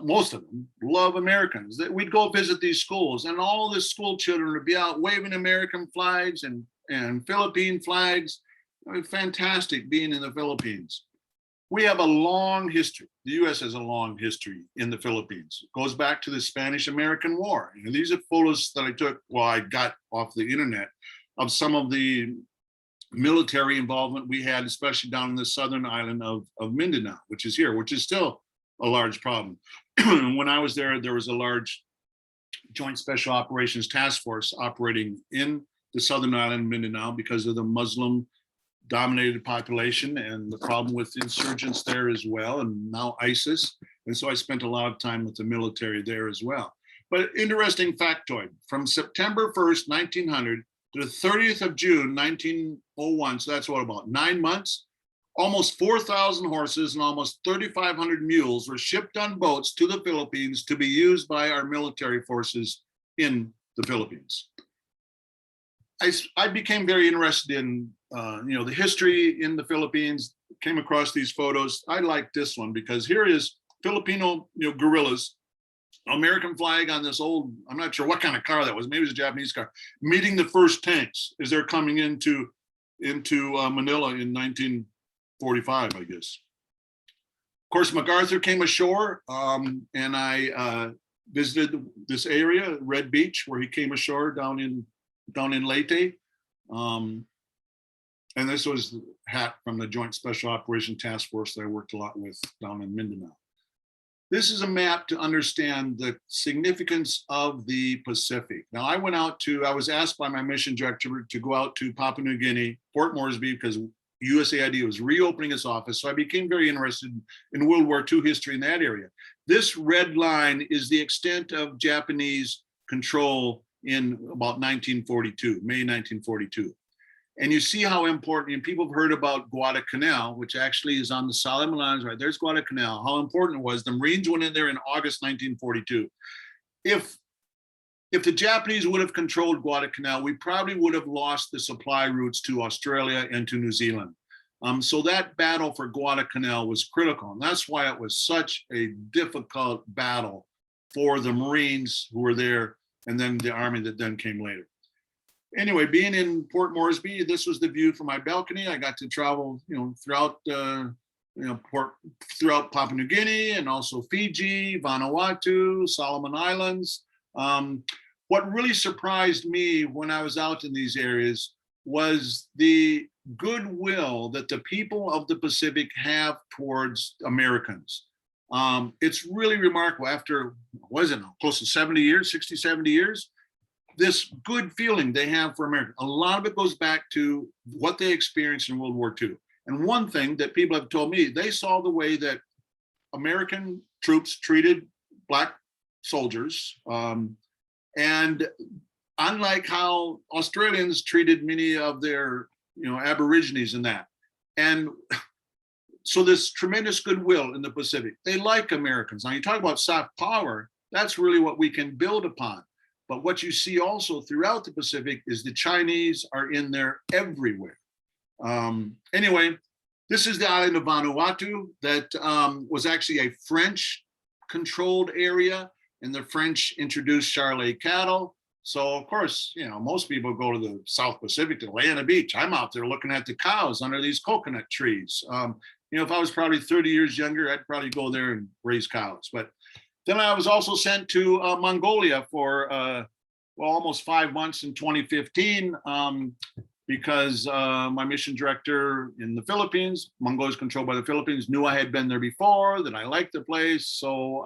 most of them love Americans. We'd go visit these schools, and all the school children would be out waving American flags and Philippine flags. I mean, fantastic being in the Philippines. We have a long history. The U.S. has a long history in the Philippines. It goes back to the Spanish-American War. These are photos that I got off the internet of some of the military involvement we had, especially down in the southern island of Mindanao, which is here, which is still a large problem. When I was there, there was a large Joint Special Operations Task Force operating in the southern island of Mindanao because of the Muslim dominated population and the problem with insurgents there as well, and now ISIS. And so I spent a lot of time with the military there as well. But interesting factoid, from September 1st, 1900 to the 30th of June, 1901, so that's what, about 9 months, almost 4,000 horses and almost 3,500 mules were shipped on boats to the Philippines to be used by our military forces in the Philippines. I became very interested in the history in the Philippines, came across these photos. I like this one because here is Filipino guerrillas, American flag on this old, I'm not sure what kind of car that was, maybe it was a Japanese car, meeting the first tanks as they're coming into Manila in 1945, I guess. course, MacArthur came ashore, and I visited this area, Red Beach, where he came ashore down in Leyte. And this was Hat from the Joint Special Operation Task Force that I worked a lot with down in Mindanao. This is a map to understand the significance of the Pacific. Now, I was asked by my mission director to go out to Papua New Guinea, Port Moresby, because USAID was reopening its office. So I became very interested in World War II history in that area. This red line is the extent of Japanese control in about 1942, May 1942. And you see how important, and people have heard about Guadalcanal, which actually is on the Solomon Islands, right? There's Guadalcanal, how important it was. The Marines went in there in August 1942. If the Japanese would have controlled Guadalcanal, we probably would have lost the supply routes to Australia and to New Zealand. So that battle for Guadalcanal was critical. And that's why it was such a difficult battle for the Marines who were there, and then the Army that then came later. Anyway, being in Port Moresby, this was the view from my balcony. I got to travel, throughout Papua New Guinea and also Fiji, Vanuatu, Solomon Islands. What really surprised me when I was out in these areas was the goodwill that the people of the Pacific have towards Americans. It's really remarkable. After, close to 70 years, 60, 70 years, this good feeling they have for America. A lot of it goes back to what they experienced in World War II. And one thing that people have told me, they saw the way that American troops treated Black soldiers. And unlike how Australians treated many of their, Aborigines and that. And so this tremendous goodwill in the Pacific. They like Americans. Now you talk about soft power, that's really what we can build upon. But what you see also throughout the Pacific is the Chinese are in there everywhere. Anyway, this is the island of Vanuatu that was actually a French-controlled area, and the French introduced Charolais cattle. So of course, most people go to the South Pacific to lay on the beach. I'm out there looking at the cows under these coconut trees. If I was probably 30 years younger, I'd probably go there and raise cows. But then I was also sent to Mongolia for almost 5 months in 2015 because my mission director in the Philippines, Mongolia is controlled by the Philippines, knew I had been there before, that I liked the place. So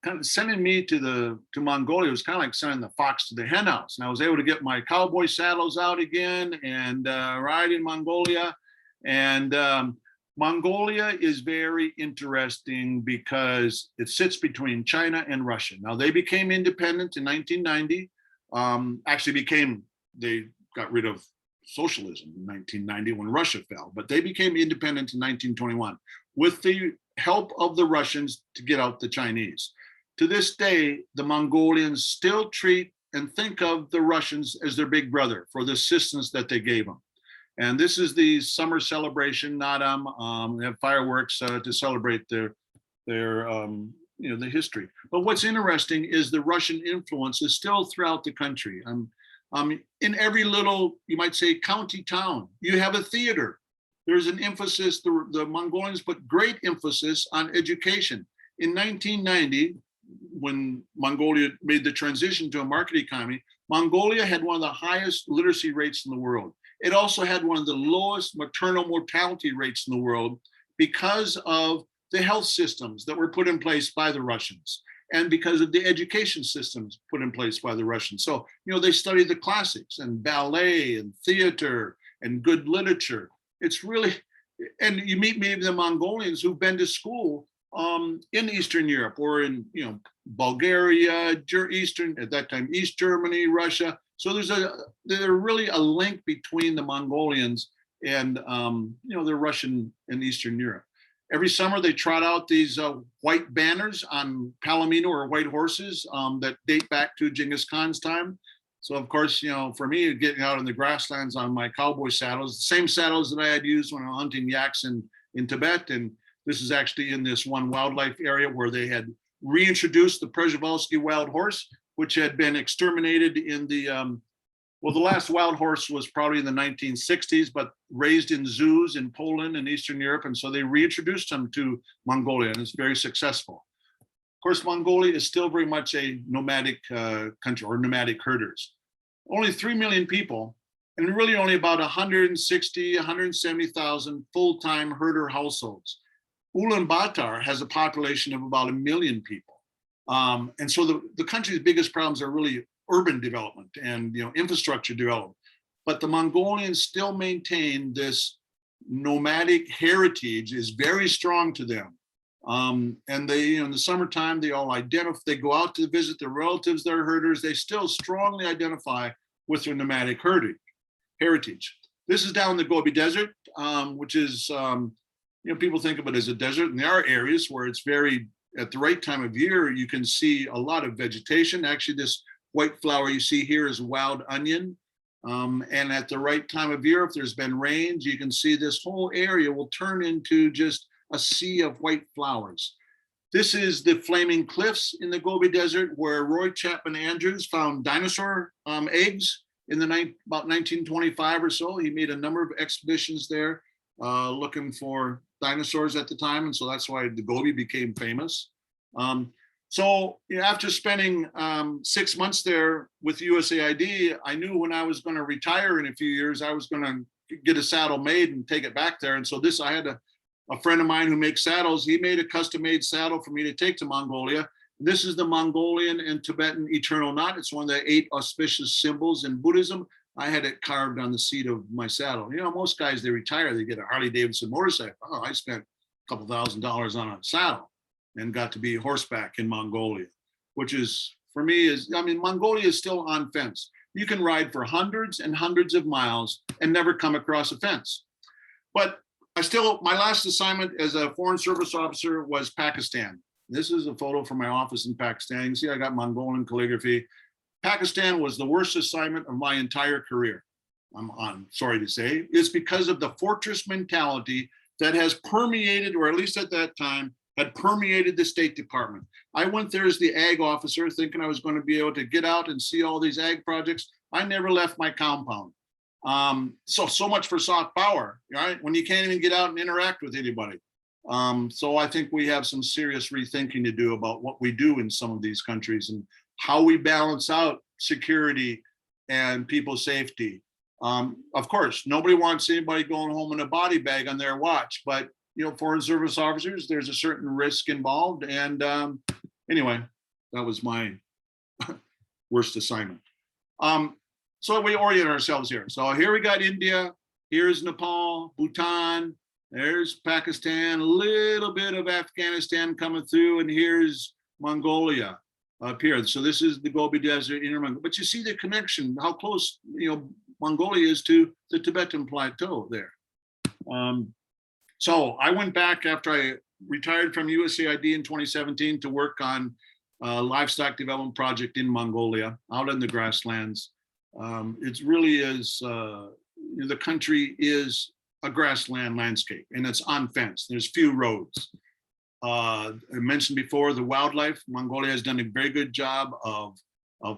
kind of sending me to Mongolia was kind of like sending the fox to the hen house. And I was able to get my cowboy saddles out again and ride in Mongolia. And Mongolia is very interesting because it sits between China and Russia. Now, they became independent in 1990. They got rid of socialism in 1990 when Russia fell, but they became independent in 1921 with the help of the Russians to get out the Chinese. To this day, the Mongolians still treat and think of the Russians as their big brother for the assistance that they gave them. And this is the summer celebration, Nadam. They have fireworks to celebrate the history. But what's interesting is the Russian influence is still throughout the country. In every little, you might say, county town, you have a theater. There's an emphasis, the Mongolians put great emphasis on education. In 1990, when Mongolia made the transition to a market economy, Mongolia had one of the highest literacy rates in the world. It also had one of the lowest maternal mortality rates in the world because of the health systems that were put in place by the Russians and because of the education systems put in place by the Russians. So, they studied the classics and ballet and theater and good literature. It's really, and you meet many of the Mongolians who've been to school in Eastern Europe or in, Bulgaria, at that time, East Germany, Russia. So there's really a link between the Mongolians and the Russian and Eastern Europe. Every summer they trot out these white banners on palomino or white horses that date back to Genghis Khan's time. So of course, for me, getting out in the grasslands on my cowboy saddles, the same saddles that I had used when I was hunting yaks in Tibet. And this is actually in this one wildlife area where they had reintroduced the Przhevalsky wild horse, which had been exterminated in the Well, the last wild horse was probably in the 1960s, but raised in zoos in Poland and Eastern Europe. And so they reintroduced them to Mongolia, and it's very successful. Of course, Mongolia is still very much a nomadic country, or nomadic herders. Only 3 million people, and really only about 160, 170,000 full-time herder households. Ulaanbaatar has a population of about 1 million people. And so the country's biggest problems are really urban development and infrastructure development. But the Mongolians still maintain this nomadic heritage is very strong to them. And they, in the summertime, they all identify, they go out to visit their relatives, their herders, they still strongly identify with their nomadic heritage. This is down the Gobi Desert, which is, people think of it as a desert, and there are areas where it's very, at the right time of year, you can see a lot of vegetation. Actually, this white flower you see here is wild onion. And at the right time of year, if there's been rains, you can see this whole area will turn into just a sea of white flowers. This is the Flaming Cliffs in the Gobi Desert, where Roy Chapman Andrews found dinosaur eggs in about 1925 or so. He made a number of expeditions there looking for dinosaurs at the time. And so that's why the Gobi became famous. So after spending 6 months there with USAID, I knew when I was going to retire in a few years, I was going to get a saddle made and take it back there. And so I had a friend of mine who makes saddles. He made a custom-made saddle for me to take to Mongolia. This is the Mongolian and Tibetan eternal knot. It's one of the 8 auspicious symbols in Buddhism. I had it carved on the seat of my saddle. Most guys, they retire, they get a Harley Davidson motorcycle. Oh, I spent a couple $1,000s on a saddle and got to be horseback in Mongolia, which is, for me, Mongolia is still on fence. You can ride for hundreds and hundreds of miles and never come across a fence. But my last assignment as a Foreign Service officer was Pakistan. This is a photo from my office in Pakistan. You can see I got Mongolian calligraphy. Pakistan was the worst assignment of my entire career. I'm sorry to say. It's because of the fortress mentality that has permeated, or at least at that time, had permeated the State Department. I went there as the ag officer thinking I was going to be able to get out and see all these ag projects. I never left my compound. So much for soft power, right? When you can't even get out and interact with anybody. So I think we have some serious rethinking to do about what we do in some of these countries and how we balance out security and people's safety. Of course, nobody wants anybody going home in a body bag on their watch, but Foreign Service officers, there's a certain risk involved. And anyway, that was my worst assignment. So we orient ourselves here. So here we got India, here's Nepal, Bhutan, there's Pakistan, a little bit of Afghanistan coming through, and here's Mongolia up here. So this is the Gobi Desert, Inner Mongolia. But you see the connection, how close Mongolia is to the Tibetan plateau there. So I went back after I retired from USAID in 2017 to work on a livestock development project in Mongolia, out in the grasslands. It really is, the country is a grassland landscape, and it's unfenced. There's few roads. I mentioned before the wildlife. Mongolia has done a very good job of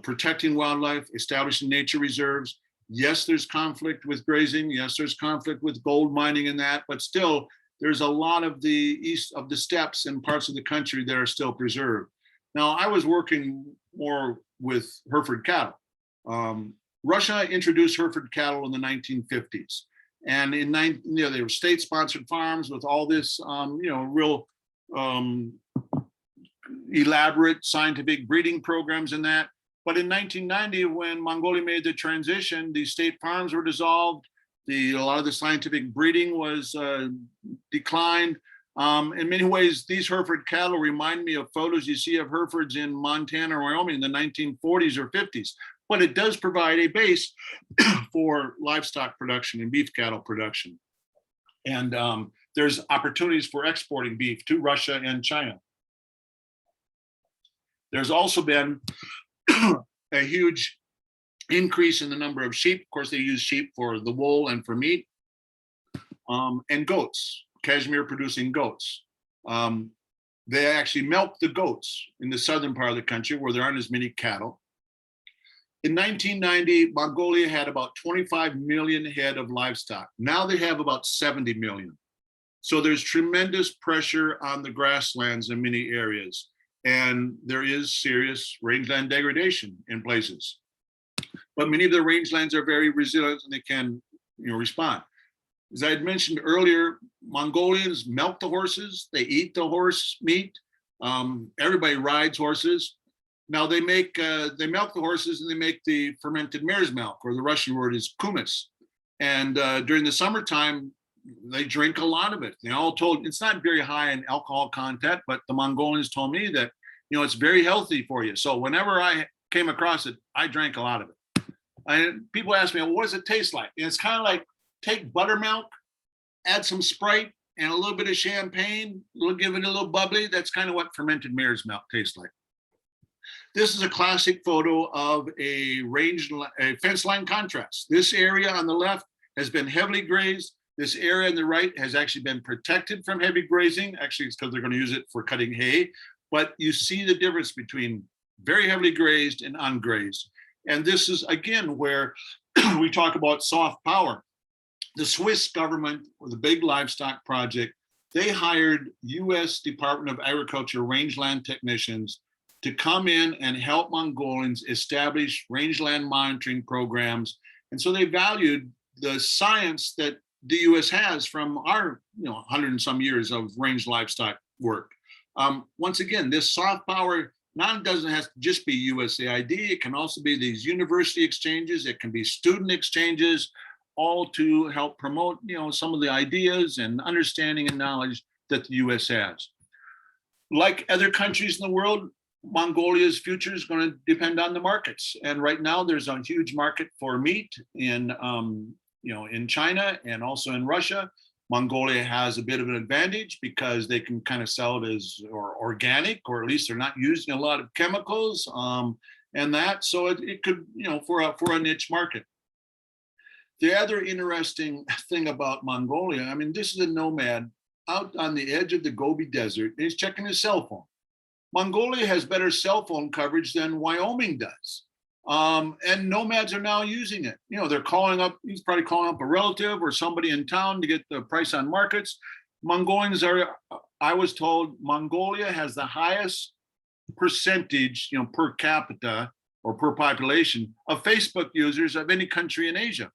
protecting wildlife, establishing nature reserves. Yes, there's conflict with grazing. Yes, there's conflict with gold mining and that, but still there's a lot of the east of the steppes and parts of the country that are still preserved. Now, I was working more with Hereford cattle. Russia introduced Hereford cattle in the 1950s. And they were state-sponsored farms with all this, real elaborate scientific breeding programs and that. But in 1990, when Mongolia made the transition, the state farms were dissolved. A lot of the scientific breeding was declined. In many ways, these Hereford cattle remind me of photos you see of Herefords in Montana or Wyoming in the 1940s or 50s. But it does provide a base for livestock production and beef cattle production. And there's opportunities for exporting beef to Russia and China. There's also been a huge increase in the number of sheep. Of course, they use sheep for the wool and for meat, and goats, cashmere producing goats. They actually milk the goats in the southern part of the country where there aren't as many cattle. In 1990, Mongolia had about 25 million head of livestock. Now they have about 70 million. So there's tremendous pressure on the grasslands in many areas, and there is serious rangeland degradation in places. But many of the rangelands are very resilient and they can, respond. As I had mentioned earlier, Mongolians milk the horses, they eat the horse meat. Everybody rides horses. Now they milk the horses and they make the fermented mare's milk, or the Russian word is kumis. And during the summertime, they drink a lot of it. They all told it's not very high in alcohol content, but the Mongolians told me that, it's very healthy for you. So whenever I came across it, I drank a lot of it. And people ask me, well, what does it taste like? And it's kind of like, take buttermilk, add some Sprite and a little bit of champagne, give it a little bubbly. That's kind of what fermented mare's milk tastes like. This is a classic photo of a fence line contrast. This area on the left has been heavily grazed. This area on the right has actually been protected from heavy grazing. Actually, it's because they're going to use it for cutting hay. But you see the difference between very heavily grazed and ungrazed. And this is, again, where we talk about soft power. The Swiss government, or the big livestock project, they hired US Department of Agriculture rangeland technicians to come in and help Mongolians establish rangeland monitoring programs. And so they valued the science that the US has from our 100 and some years of range livestock work. Once again, this soft power doesn't have to just be USAID. It can also be these university exchanges. It can be student exchanges, all to help promote some of the ideas and understanding and knowledge that the US has. Like other countries in the world, Mongolia's future is going to depend on the markets. And right now there's a huge market for meat in China and also in Russia. Mongolia has a bit of an advantage because they can kind of sell it as organic, or at least they're not using a lot of chemicals and that. So it could, for a niche market. The other interesting thing about Mongolia, this is a nomad out on the edge of the Gobi Desert. And he's checking his cell phone. Mongolia has better cell phone coverage than Wyoming does. And nomads are now using it. They're calling up, he's probably calling up a relative or somebody in town to get the price on markets. Mongolians I was told Mongolia has the highest percentage, per capita or per population of Facebook users of any country in Asia.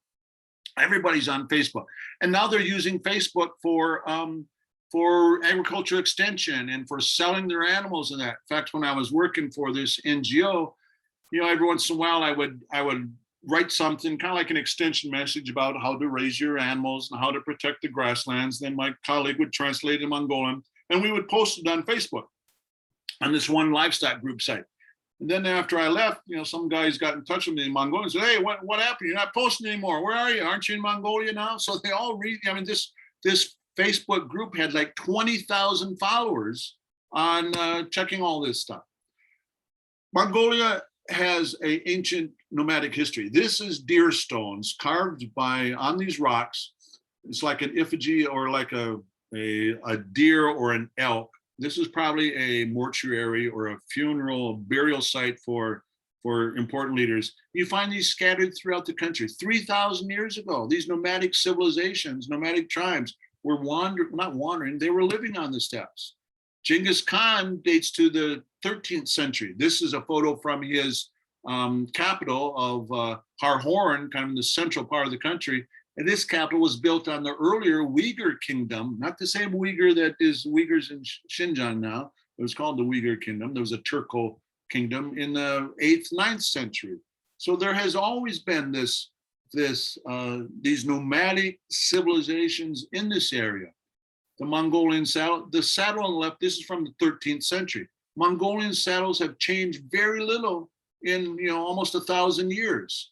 Everybody's on Facebook. And now they're using Facebook for agriculture extension and for selling their animals and that. In fact, when I was working for this NGO, every once in a while I would write something kind of like an extension message about how to raise your animals and how to protect the grasslands. Then my colleague would translate it in Mongolian and we would post it on Facebook on this one livestock group site. And then after I left, some guys got in touch with me in Mongolia and said, hey, what happened? You're not posting anymore. Where are you? Aren't you in Mongolia now? So they all read, this Facebook group had like 20,000 followers on checking all this stuff. Mongolia has an ancient nomadic history. This is deer stones carved on these rocks. It's like an effigy or like a deer or an elk. This is probably a mortuary or a funeral burial site for important leaders. You find these scattered throughout the country. 3,000 years ago, these nomadic civilizations, nomadic tribes were not wandering, they were living on the steppes. Genghis Khan dates to the 13th century. This is a photo from his capital of Harhorn, kind of in the central part of the country. And this capital was built on the earlier Uyghur kingdom, not the same Uyghur that is Uyghurs in Xinjiang now. It was called the Uyghur kingdom. There was a Turko kingdom in the 8th, 9th century. So there has always been these nomadic civilizations in this area. The Mongolian saddle, the saddle on the left, this is from the 13th century. Mongolian saddles have changed very little in almost 1,000 years.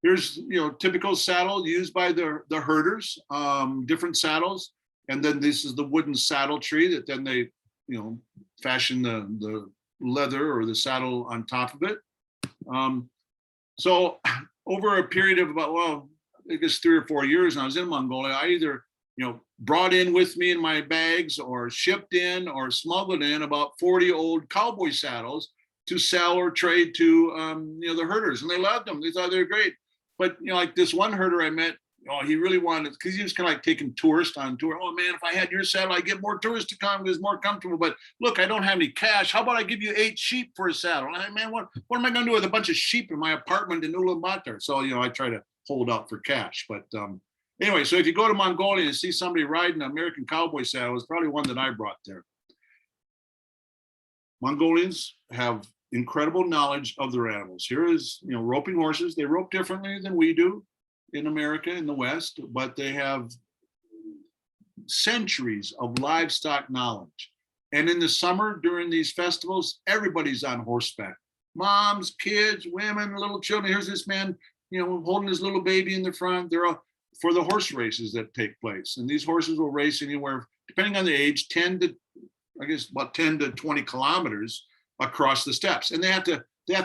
Here's typical saddle used by the herders, different saddles, and then this is the wooden saddle tree that then they fashion the leather or the saddle on top of it. So over a period of about, I guess 3 or 4 years, when I was in Mongolia, I either brought in with me in my bags or shipped in or smuggled in about 40 old cowboy saddles to sell or trade to the herders, and they loved them. They thought they were great. But like this one herder I met, he really wanted, because he was kind of like taking tourists on tour. Oh man, if I had your saddle, I'd get more tourists to come because it's more comfortable. But look, I don't have any cash. How about I give you 8 sheep for a saddle? And man, what am I going to do with a bunch of sheep in my apartment in Ulaanbaatar? So I try to hold out for cash. But anyway, so if you go to Mongolia and see somebody riding an American cowboy saddle, it's probably one that I brought there. Mongolians have incredible knowledge of their animals. Here is, roping horses. They rope differently than we do in America, in the West, but they have centuries of livestock knowledge. And in the summer, during these festivals, everybody's on horseback. Moms, kids, women, little children. Here's this man, holding his little baby in the front. They're all for the horse races that take place. And these horses will race anywhere, depending on the age, 10 to 20 kilometers across the steppes. And they have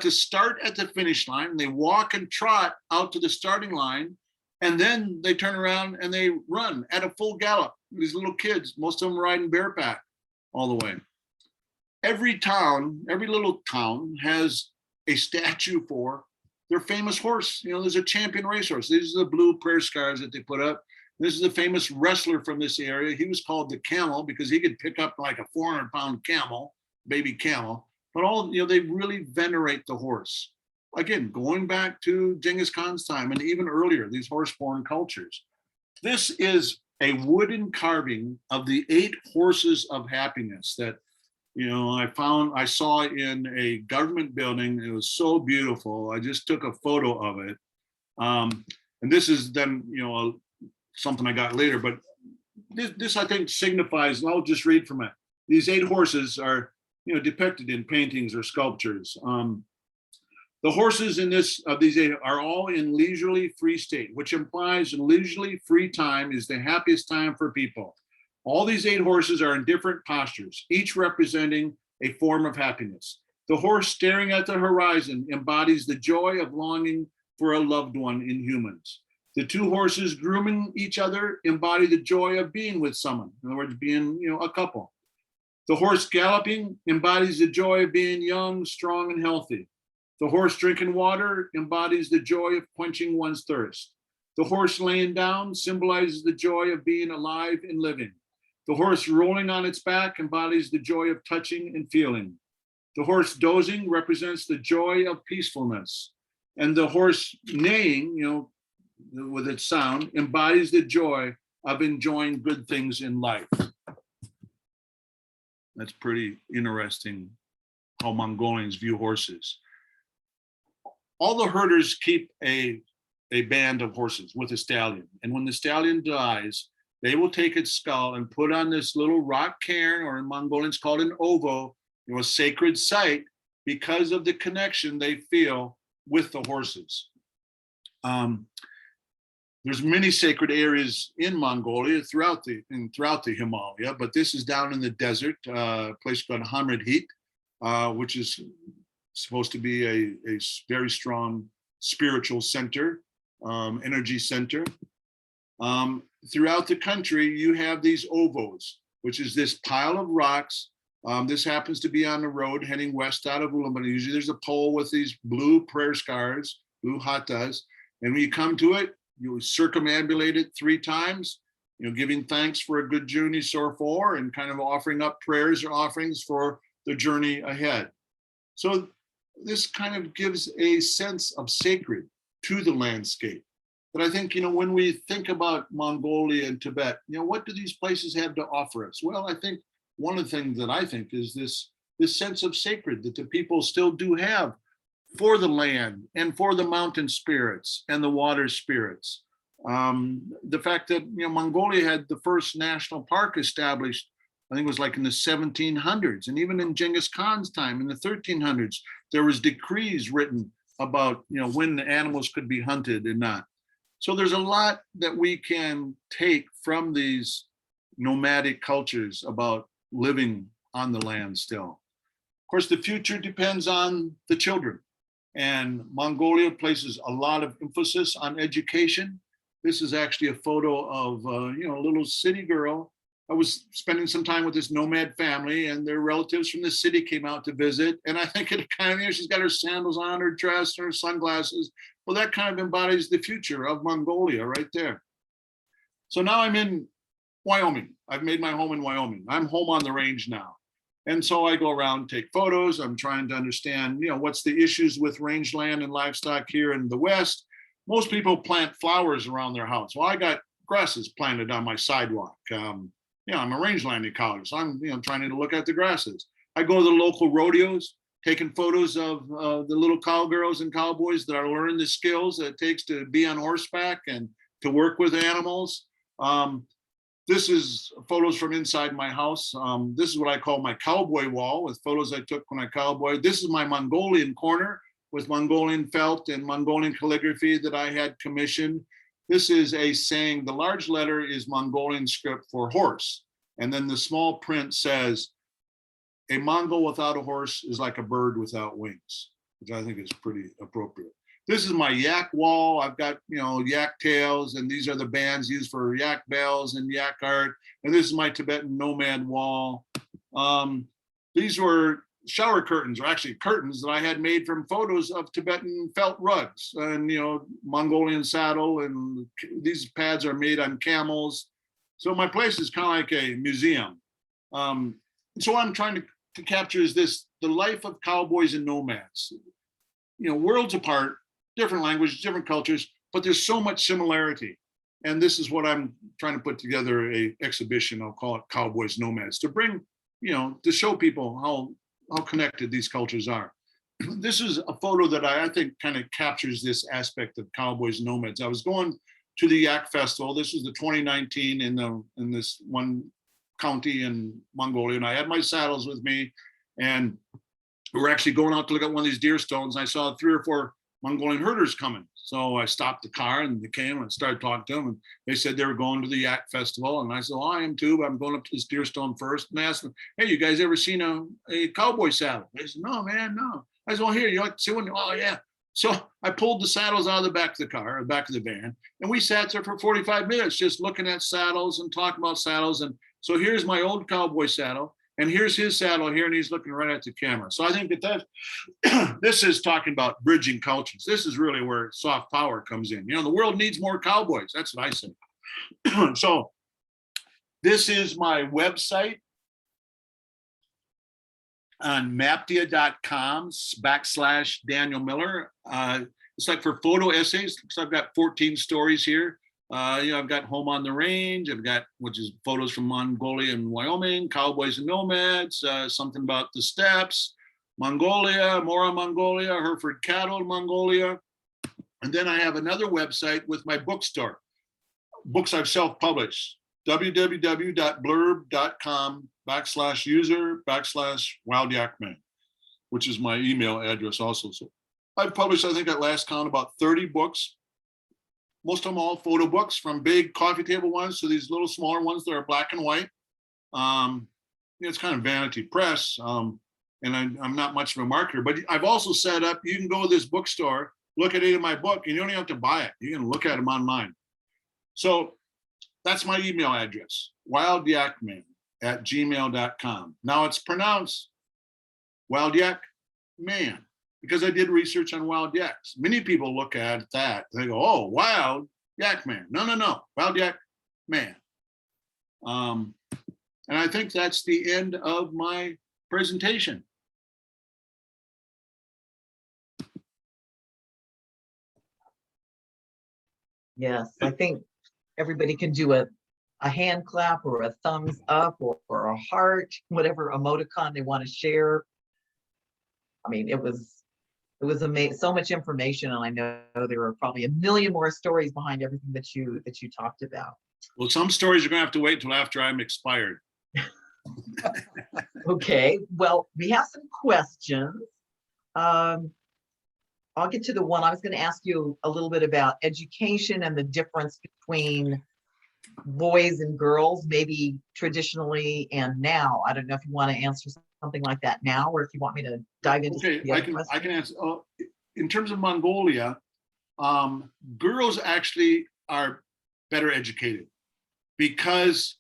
to start at the finish line, and they walk and trot out to the starting line, and then they turn around and they run at a full gallop. These little kids, most of them riding bareback all the way. Every little town has a statue for their famous horse. There's a champion racehorse. These are the blue prayer scars that they put up. This is the famous wrestler from this area. He was called the Camel because he could pick up like a 400-pound camel, baby camel. But they really venerate the horse. Again, going back to Genghis Khan's time and even earlier, these horse-born cultures. This is a wooden carving of the 8 horses of happiness that, I saw in a government building. It was so beautiful. I just took a photo of it. And this is then, something I got later, but this I think signifies, and I'll just read from it. These 8 horses are depicted in paintings or sculptures. The horses in these 8 are all in leisurely free state, which implies leisurely free time is the happiest time for people. All these 8 horses are in different postures, each representing a form of happiness. The horse staring at the horizon embodies the joy of longing for a loved one in humans. The 2 horses grooming each other embody the joy of being with someone. In other words, being, a couple. The horse galloping embodies the joy of being young, strong, and healthy. The horse drinking water embodies the joy of quenching one's thirst. The horse laying down symbolizes the joy of being alive and living. The horse rolling on its back embodies the joy of touching and feeling. The horse dozing represents the joy of peacefulness. And the horse neighing, with its sound, embodies the joy of enjoying good things in life. That's pretty interesting how Mongolians view horses. All the herders keep a band of horses with a stallion. And when the stallion dies, they will take its skull and put on this little rock cairn, or in Mongolian it's called an ovo, a sacred site, because of the connection they feel with the horses. There's many sacred areas in Mongolia throughout the Himalaya, but this is down in the desert, a place called Hamredhit, which is supposed to be a very strong spiritual center, energy center. Throughout the country, you have these ovos, which is this pile of rocks. This happens to be on the road heading west out of Ulaanbaatar. Usually there's a pole with these blue prayer scars, blue hatas. And when you come to it, you circumambulate it 3 times, giving thanks for a good journey so far and kind of offering up prayers or offerings for the journey ahead. So this kind of gives a sense of sacred to the landscape. But I think, when we think about Mongolia and Tibet, what do these places have to offer us? Well, I think one of the things that I think is this sense of sacred that the people still do have for the land and for the mountain spirits and the water spirits. The fact that, Mongolia had the first national park established, I think it was like in the 1700s. And even in Genghis Khan's time in the 1300s, there was decrees written about, when the animals could be hunted and not. So there's a lot that we can take from these nomadic cultures about living on the land still. Of course, the future depends on the children. And Mongolia places a lot of emphasis on education. This is actually a photo of, a little city girl I was spending some time with this nomad family, and their relatives from the city came out to visit. And I think it kind of, she's got her sandals on, her dress, her sunglasses. Well, that kind of embodies the future of Mongolia right there. So now I'm in Wyoming. I've made my home in Wyoming. I'm home on the range now. And so I go around, take photos. I'm trying to understand, what's the issues with rangeland and livestock here in the West. Most people plant flowers around their house. Well, I got grasses planted on my sidewalk. I'm a rangeland ecologist. So I'm, trying to look at the grasses. I go to the local rodeos, taking photos of the little cowgirls and cowboys that are learning the skills that it takes to be on horseback and to work with animals. This is photos from inside my house. This is what I call my cowboy wall with photos I took when I cowboyed. This is my Mongolian corner with Mongolian felt and Mongolian calligraphy that I had commissioned. This is a saying, the large letter is Mongolian script for horse. And then the small print says, a Mongol without a horse is like a bird without wings, which I think is pretty appropriate. This is my yak wall. I've got, yak tails, and these are the bands used for yak bells and yak art. And this is my Tibetan nomad wall. These were shower curtains, or actually curtains that I had made from photos of Tibetan felt rugs and, Mongolian saddle. And these pads are made on camels. So my place is kind of like a museum. So what I'm trying to capture is this, the life of cowboys and nomads, worlds apart, different languages, different cultures, but there's so much similarity. And this is what I'm trying to put together a exhibition. I'll call it Cowboys Nomads, to bring, to show people how connected these cultures are. This is a photo that I think kind of captures this aspect of cowboys nomads. I was going to the Yak Festival. This was the 2019 in this one county in Mongolia, and I had my saddles with me, and we were actually going out to look at one of these deer stones. I saw 3 or 4 Mongolian herders coming. So I stopped the car and they came and started talking to them. And they said they were going to the Yak Festival. And I said, well, I am too, but I'm going up to this deer stone first. And I asked them, hey, you guys ever seen a cowboy saddle? They said, no, man, no. I said, well, here, you like to see one? Oh, yeah. So I pulled the saddles out of the back of the car, or back of the van, and we sat there for 45 minutes just looking at saddles and talking about saddles. And so here's my old cowboy saddle. And here's his saddle here, and he's looking right at the camera. So I think that this is talking about bridging cultures. This is really where soft power comes in. The world needs more cowboys. That's what I say. So this is my website on maptia.com/Daniel Miller. It's like for photo essays. So I've got 14 stories here. I've got Home on the Range. I've got, which is photos from Mongolia and Wyoming, Cowboys and Nomads, something about the steppes, Mongolia, more on Mongolia, Hereford cattle in Mongolia. And then I have another website with my bookstore, books I've self-published, www.blurb.com/user/wildyakman, which is my email address also. So I've published, I think at last count, about 30 books. Most of them all photo books, from big coffee table ones to these little smaller ones that are black and white. It's kind of vanity press, and I'm not much of a marketer, but I've also set up, you can go to this bookstore, look at any of my book, and you don't even have to buy it. You can look at them online. So that's my email address, wildyakman@gmail.com. Now it's pronounced Wildyak-man, because I did research on wild yaks. Many people look at that, they go, oh, Wild Yak Man. No, Wild Yak Man. And I think that's the end of my presentation. Yes, I think everybody can do a hand clap or a thumbs up or a heart, whatever emoticon they want to share. I mean, it was amazing, so much information, and I know there are probably a million more stories behind everything that you talked about. Well, some stories you're gonna have to wait until after I'm expired. Okay, well, we have some questions. I'll get to the one. I was going to ask you a little bit about education and the difference between boys and girls, maybe traditionally and now. I don't know if you want to answer something like that now, or if you want me to dive into. Okay, I can answer. In terms of Mongolia, girls actually are better educated because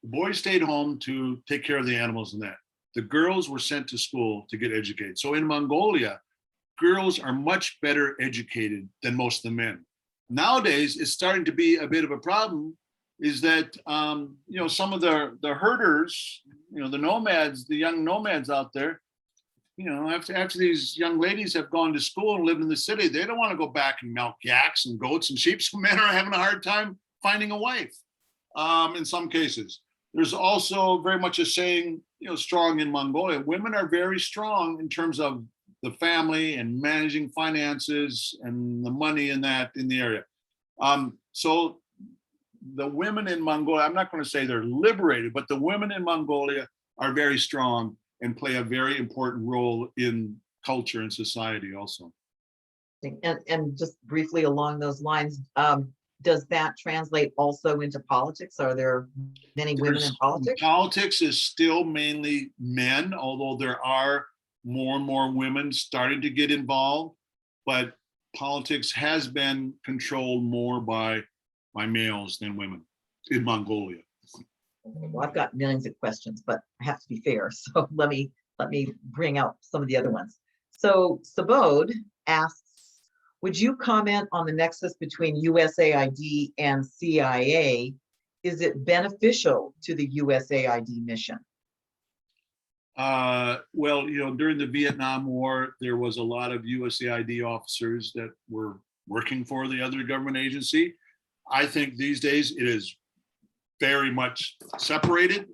The boys stayed home to take care of the animals and that. The girls were sent to school to get educated. So in Mongolia, girls are much better educated than most of the men. Nowadays, it's starting to be a bit of a problem, is that, some of the herders, the nomads, the young nomads out there, after these young ladies have gone to school and lived in the city, they don't want to go back and milk yaks and goats and sheep. So men are having a hard time finding a wife in some cases. There's also very much a saying, strong in Mongolia. Women are very strong in terms of the family and managing finances and the money in the area. So the women in Mongolia, I'm not going to say they're liberated, but the women in Mongolia are very strong and play a very important role in culture and society also. And just briefly along those lines, does that translate also into politics? Are there many women in politics? Politics is still mainly men, although there are more and more women starting to get involved, but politics has been controlled more by males than women in Mongolia. Well, I've got millions of questions, but I have to be fair. So let me bring out some of the other ones. So Sabode asks, would you comment on the nexus between USAID and CIA? Is it beneficial to the USAID mission? Well, during the Vietnam War, there was a lot of USAID officers that were working for the other government agency. I think these days it is very much separated.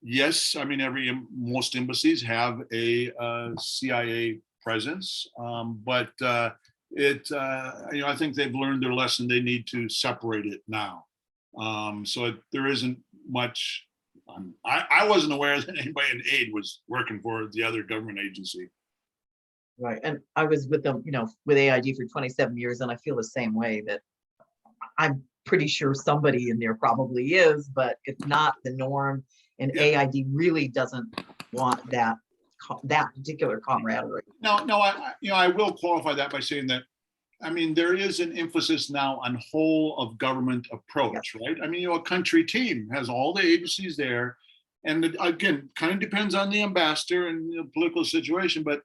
Yes, I mean, most embassies have a CIA presence, but I think they've learned their lesson. They need to separate it now. So there isn't much. I wasn't aware that anybody in aid was working for the other government agency. Right, and I was with them, with AID for 27 years, and I feel the same way, that I'm pretty sure somebody in there probably is, but it's not the norm, and Yeah. AID really doesn't want that particular camaraderie. No, I will qualify that by saying that, I mean, there is an emphasis now on whole of government approach, right? I mean, a country team has all the agencies there, and again, kind of depends on the ambassador and the political situation, but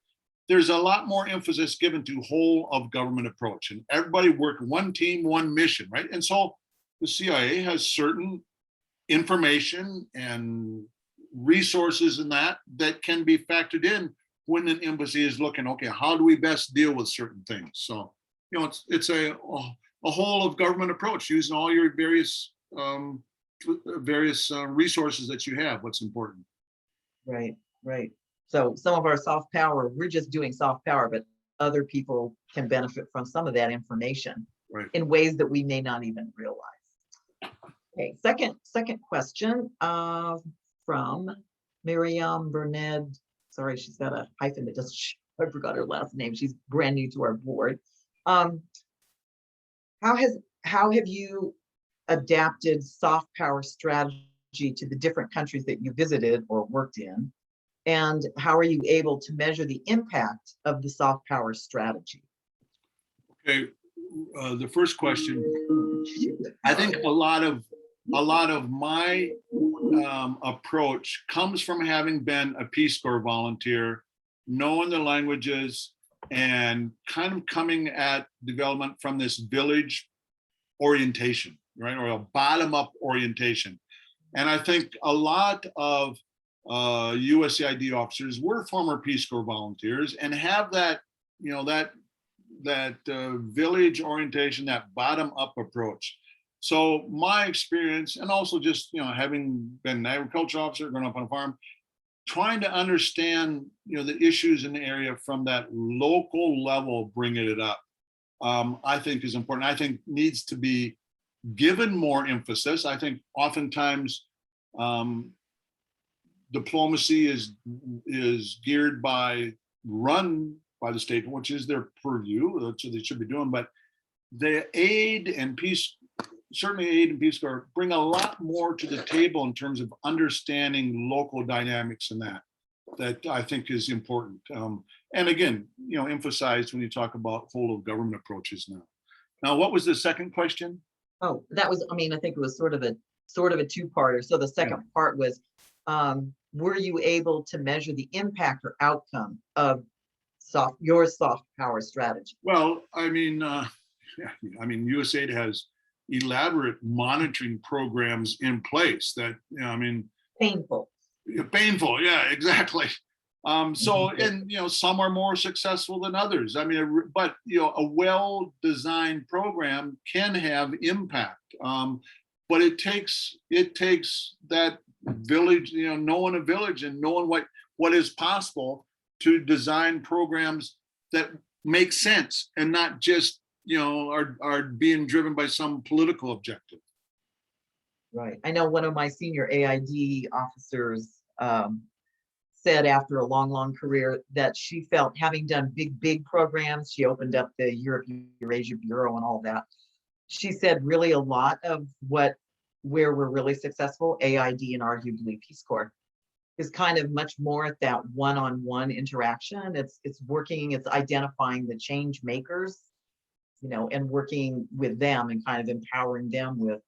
there's a lot more emphasis given to whole of government approach, and everybody work one team, one mission, right? And so the CIA has certain information and resources in that can be factored in when an embassy is looking, okay, how do we best deal with certain things? So, it's a whole of government approach, using all your various resources that you have. What's important. Right. So some of our soft power, we're just doing soft power, but other people can benefit from some of that information, right, in ways that we may not even realize. Okay, second question from Miriam Burnett. Sorry, she's got a hyphen that doesn't show. I forgot her last name. She's brand new to our board. How have you adapted soft power strategy to the different countries that you visited or worked in? And how are you able to measure the impact of the soft power strategy? Okay, the first question, I think a lot of my approach comes from having been a Peace Corps volunteer, knowing the languages, and kind of coming at development from this village orientation, right, or a bottom-up orientation. And I think a lot of USAID officers were former Peace Corps volunteers and have that, that village orientation, that bottom-up approach. So my experience, and also just having been an agriculture officer, growing up on a farm, trying to understand the issues in the area from that local level, bringing it up, I think is important. I think needs to be given more emphasis. I think oftentimes diplomacy is run by the state, which is their purview. That's what they should be doing. But the aid and peace, certainly aid and Peace Corps, bring a lot more to the table in terms of understanding local dynamics and that I think is important. And again, emphasized when you talk about whole of government approaches now. Now, what was the second question? Oh, that was, I think it was sort of a sort of a two-parter. So the second part was, were you able to measure the impact or outcome of your soft power strategy? Well, I mean, USAID has elaborate monitoring programs in place that, Painful. painful. Yeah, exactly. And some are more successful than others. But a well-designed program can have impact. But it takes that village, knowing a village and knowing what is possible to design programs that make sense and not just are being driven by some political objective. Right. I know one of my senior AID officers said after a long career that she felt, having done big programs, she opened up the Eurasia Bureau and all that. She said really a lot of where we're really successful, AID and arguably Peace Corps, is kind of much more at that one-on-one interaction. It's working, it's identifying the change makers, and working with them and kind of empowering them with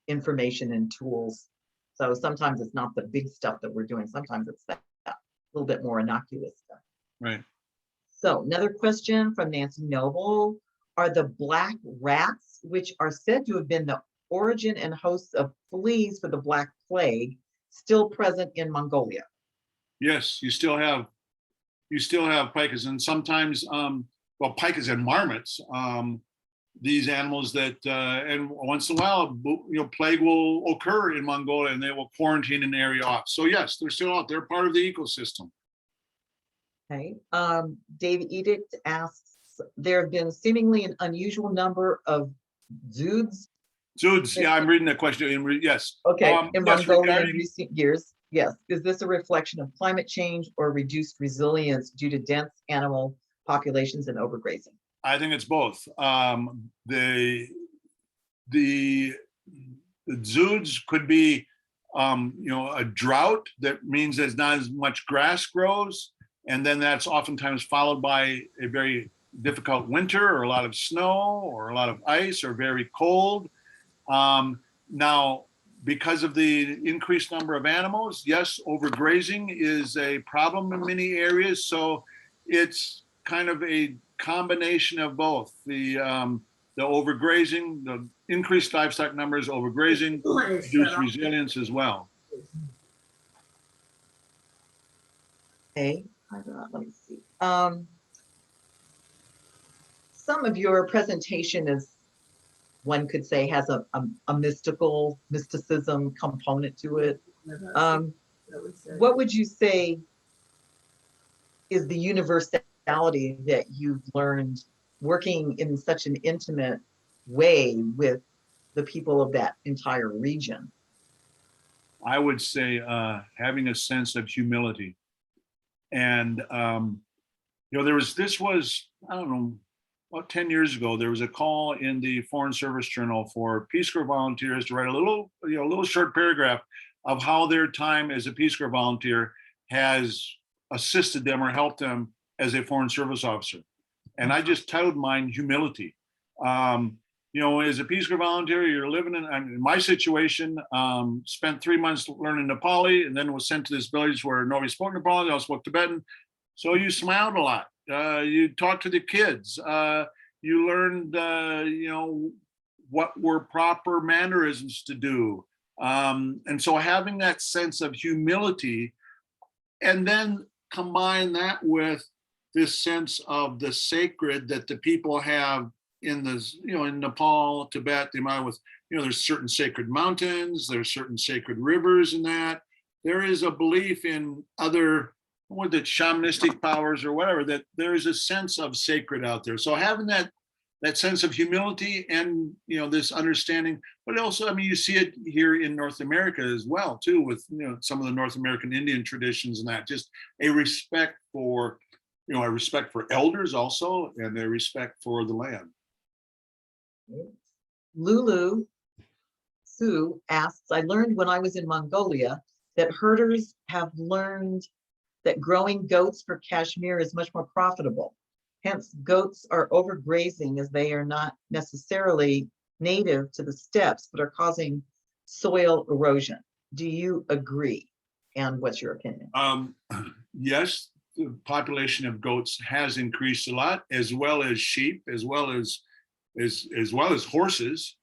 information and tools. So sometimes it's not the big stuff that we're doing. Sometimes it's that little bit more innocuous stuff. Right. So another question from Nancy Noble. Are the black rats, which are said to have been the origin and hosts of fleas for the Black Plague, still present in Mongolia? Yes, you still have pikas, and sometimes, pikas and marmots, these animals that, and once in a while, plague will occur in Mongolia and they will quarantine an area off. So yes, they're still out. They're part of the ecosystem. Okay. David Edict asks, there have been seemingly an unusual number of zoods. Yeah, I'm reading the question. Yes. Okay, in yes, Mongolia in recent years. Yes. Is this a reflection of climate change or reduced resilience due to dense animal populations and overgrazing? I think it's both. The zoods could be, a drought that means there's not as much grass grows, and then that's oftentimes followed by a very difficult winter or a lot of snow or a lot of ice or very cold. Now, because of the increased number of animals, yes, overgrazing is a problem in many areas. So it's kind of a combination of both. The overgrazing, the increased livestock numbers, overgrazing, reduced resilience as well. Okay, let me see. Some of your presentation is, one could say, has a mysticism component to it. What would you say is the universality that you've learned working in such an intimate way with the people of that entire region? I would say having a sense of humility. And, this was, I don't know, about 10 years ago, there was a call in the Foreign Service Journal for Peace Corps volunteers to write a little short paragraph of how their time as a Peace Corps volunteer has assisted them or helped them as a Foreign Service officer. And I just titled mine Humility. As a Peace Corps volunteer, you're living in my situation, spent 3 months learning Nepali, and then was sent to this village where nobody spoke Nepali, I spoke Tibetan. So you smiled a lot. You talked to the kids. You learned, what were proper mannerisms to do. And so having that sense of humility, and then combine that with this sense of the sacred that the people have in in Nepal, Tibet, there's certain sacred mountains, there's certain sacred rivers in that. There is a belief in other, shamanistic powers or whatever, that there is a sense of sacred out there. So having that sense of humility and, this understanding, but also, you see it here in North America as well, too, with, some of the North American Indian traditions and that, just a respect for, elders also, and a respect for the land. Lulu Sue asks, I learned when I was in Mongolia that herders have learned that growing goats for cashmere is much more profitable. Hence, goats are overgrazing as they are not necessarily native to the steppes, but are causing soil erosion. Do you agree? And what's your opinion? Yes, the population of goats has increased a lot, as well as sheep, as well as horses.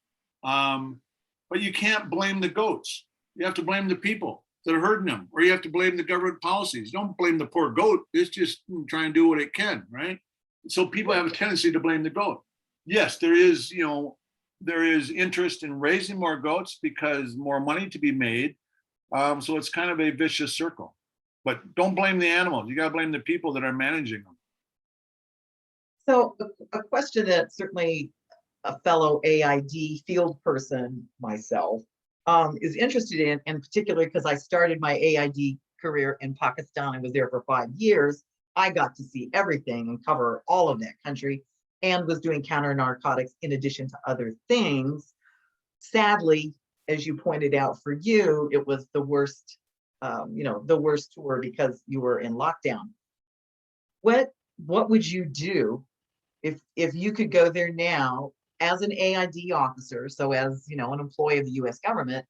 But you can't blame the goats. You have to blame the people that are herding them, or you have to blame the government policies. Don't blame the poor goat. It's just try and do what it can, right? So people have a tendency to blame the goat. Yes, there is interest in raising more goats because more money to be made. So it's kind of a vicious circle. But don't blame the animals. You got to blame the people that are managing them. So a question that certainly a fellow AID field person myself is interested in particular because I started my AID career in Pakistan and was there for 5 years. I got to see everything and cover all of that country and was doing counter narcotics in addition to other things. Sadly, as you pointed out, for you, it was the worst, the worst tour because you were in lockdown. What would you do if you could go there now as an AID officer, so as an employee of the U.S. government?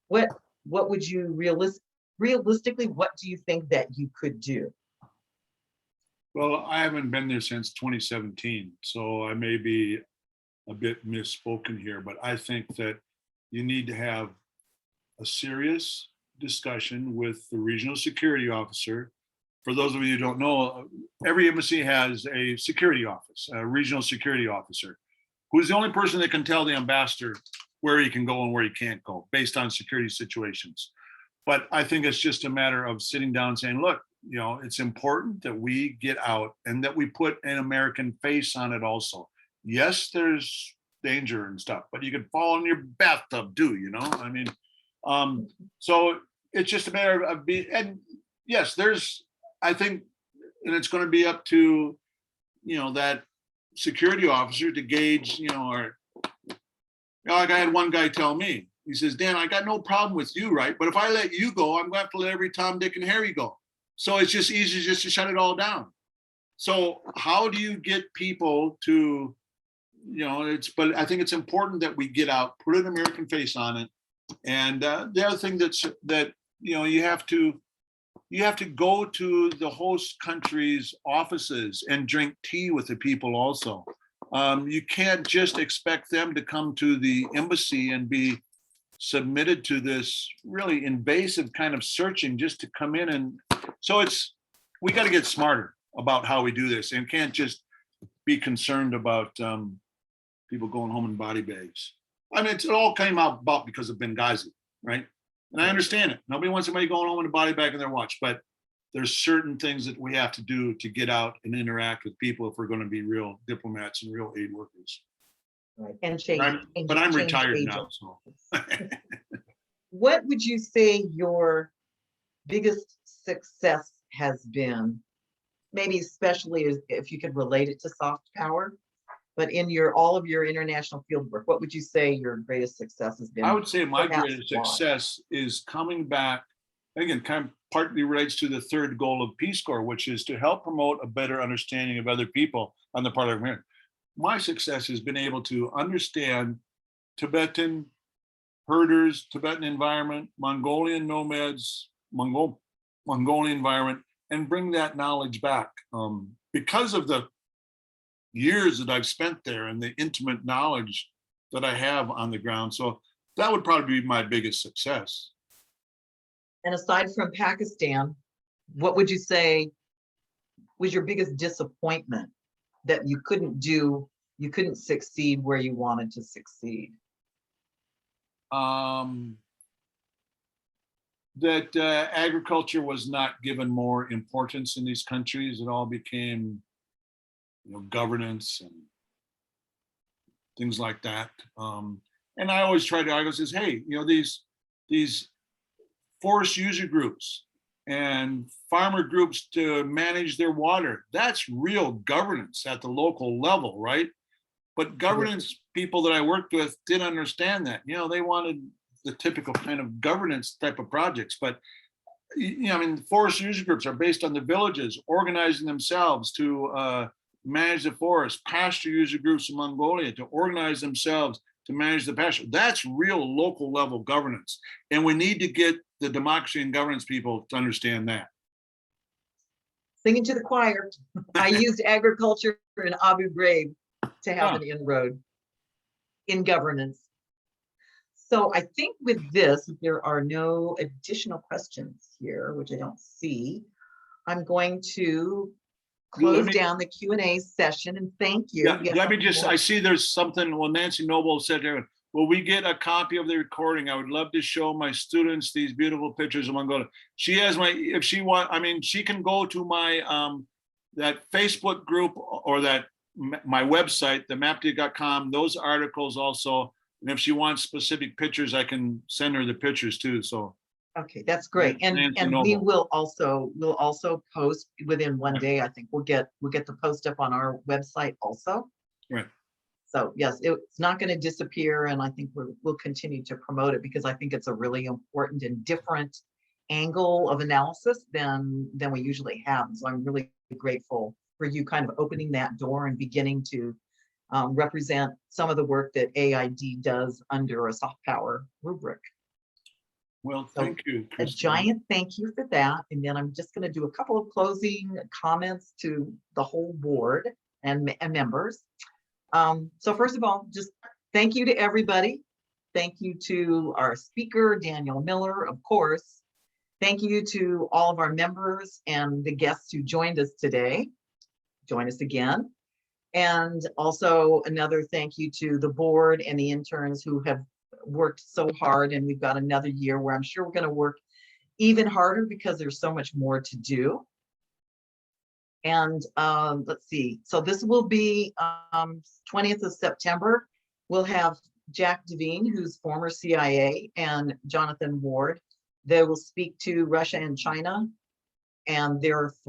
What would you realistically? What do you think that you could do? Well, I haven't been there since 2017, so I may be a bit misspoken here, but I think that you need to have a serious discussion with the regional security officer. For those of you who don't know, every embassy has a security office, a regional security officer, who's the only person that can tell the ambassador where he can go and where he can't go based on security situations. But I think it's just a matter of sitting down and saying, look, it's important that we get out and that we put an American face on it also. Yes, there's danger and stuff, but you can fall in your bathtub too, so it's just a matter of being, and yes, I think, and it's going to be up to, that security officer to gauge, like I had one guy tell me, he says, Dan, I got no problem with you, right? But if I let you go, I'm going to have to let every Tom, Dick, and Harry go. So it's just easy just to shut it all down. So how do you get people to, but I think it's important that we get out, put an American face on it. And the other thing that you have to go to the host country's offices and drink tea with the people also. You can't just expect them to come to the embassy and be submitted to this really invasive kind of searching just to come in. And so we got to get smarter about how we do this and can't just be concerned about people going home in body bags. I mean, it all came about because of Benghazi, right? And I understand it. Nobody wants somebody going home in a body bag in their watch, but there's certain things that we have to do to get out and interact with people if we're going to be real diplomats and real aid workers. Right. And change. But I'm retired now, so. What would you say your biggest success has been? Maybe especially if you could relate it to soft power, but in all of your international field work, what would you say your greatest success has been? I would say my greatest success is coming back, again, kind of partly relates to the third goal of Peace Corps, which is to help promote a better understanding of other people on the part of America. My success has been able to understand Tibetan herders, Tibetan environment, Mongolian nomads, Mongolian environment, and bring that knowledge back. Because of the years that I've spent there and the intimate knowledge that I have on the ground. So that would probably be my biggest success. And aside from Pakistan, what would you say was your biggest disappointment that you couldn't succeed where you wanted to succeed? That agriculture was not given more importance in these countries. It all became, governance and things like that. And I always try to argue, says, hey, these forest user groups and farmer groups to manage their water, that's real governance at the local level, right? But governance people that I worked with didn't understand that. They wanted the typical kind of governance type of projects. But, forest user groups are based on the villages organizing themselves to manage the forest, pasture user groups in Mongolia to organize themselves to manage the pasture. That's real local level governance. And we need to get the democracy and governance people to understand that. Singing to the choir. I used agriculture in Abu Ghraib to have an inroad in governance. So I think with this, if there are no additional questions here, which I don't see, I'm going to close down the Q&A session and thank you. Yeah, Yes, let me of just, I course. see there's something, well, Nancy Noble said there, will we get a copy of the recording? I would love to show my students these beautiful pictures of Mongolia. She has my, if she want, I mean, she can go to my, that Facebook group or that, my website, themaptic.com, those articles also. And if she wants specific pictures, I can send her the pictures too, so. Okay, that's great. And Nancy we Noble. will also post within one day. I think we'll get the post up on our website also. Right. So yes, it's not going to disappear, and I think we'll continue to promote it because I think it's a really important and different angle of analysis than we usually have. So I'm really grateful for you kind of opening that door and beginning to represent some of the work that AID does under a soft power rubric. Well, So thank you, a Christine. giant thank you for that. And then I'm just going to do a couple of closing comments to the whole board and members. So first of all, just thank you to everybody. Thank you to our speaker, Daniel Miller, of course. Thank you to all of our members and the guests who joined us today. Join us again. And also another thank you to the board and the interns who have worked so hard, and we've got another year where I'm sure we're going to work even harder because there's so much more to do. And let's see, so this will be 20th of September. We'll have Jack Devine, who's former CIA, and Jonathan Ward. They will speak to Russia and China and their threat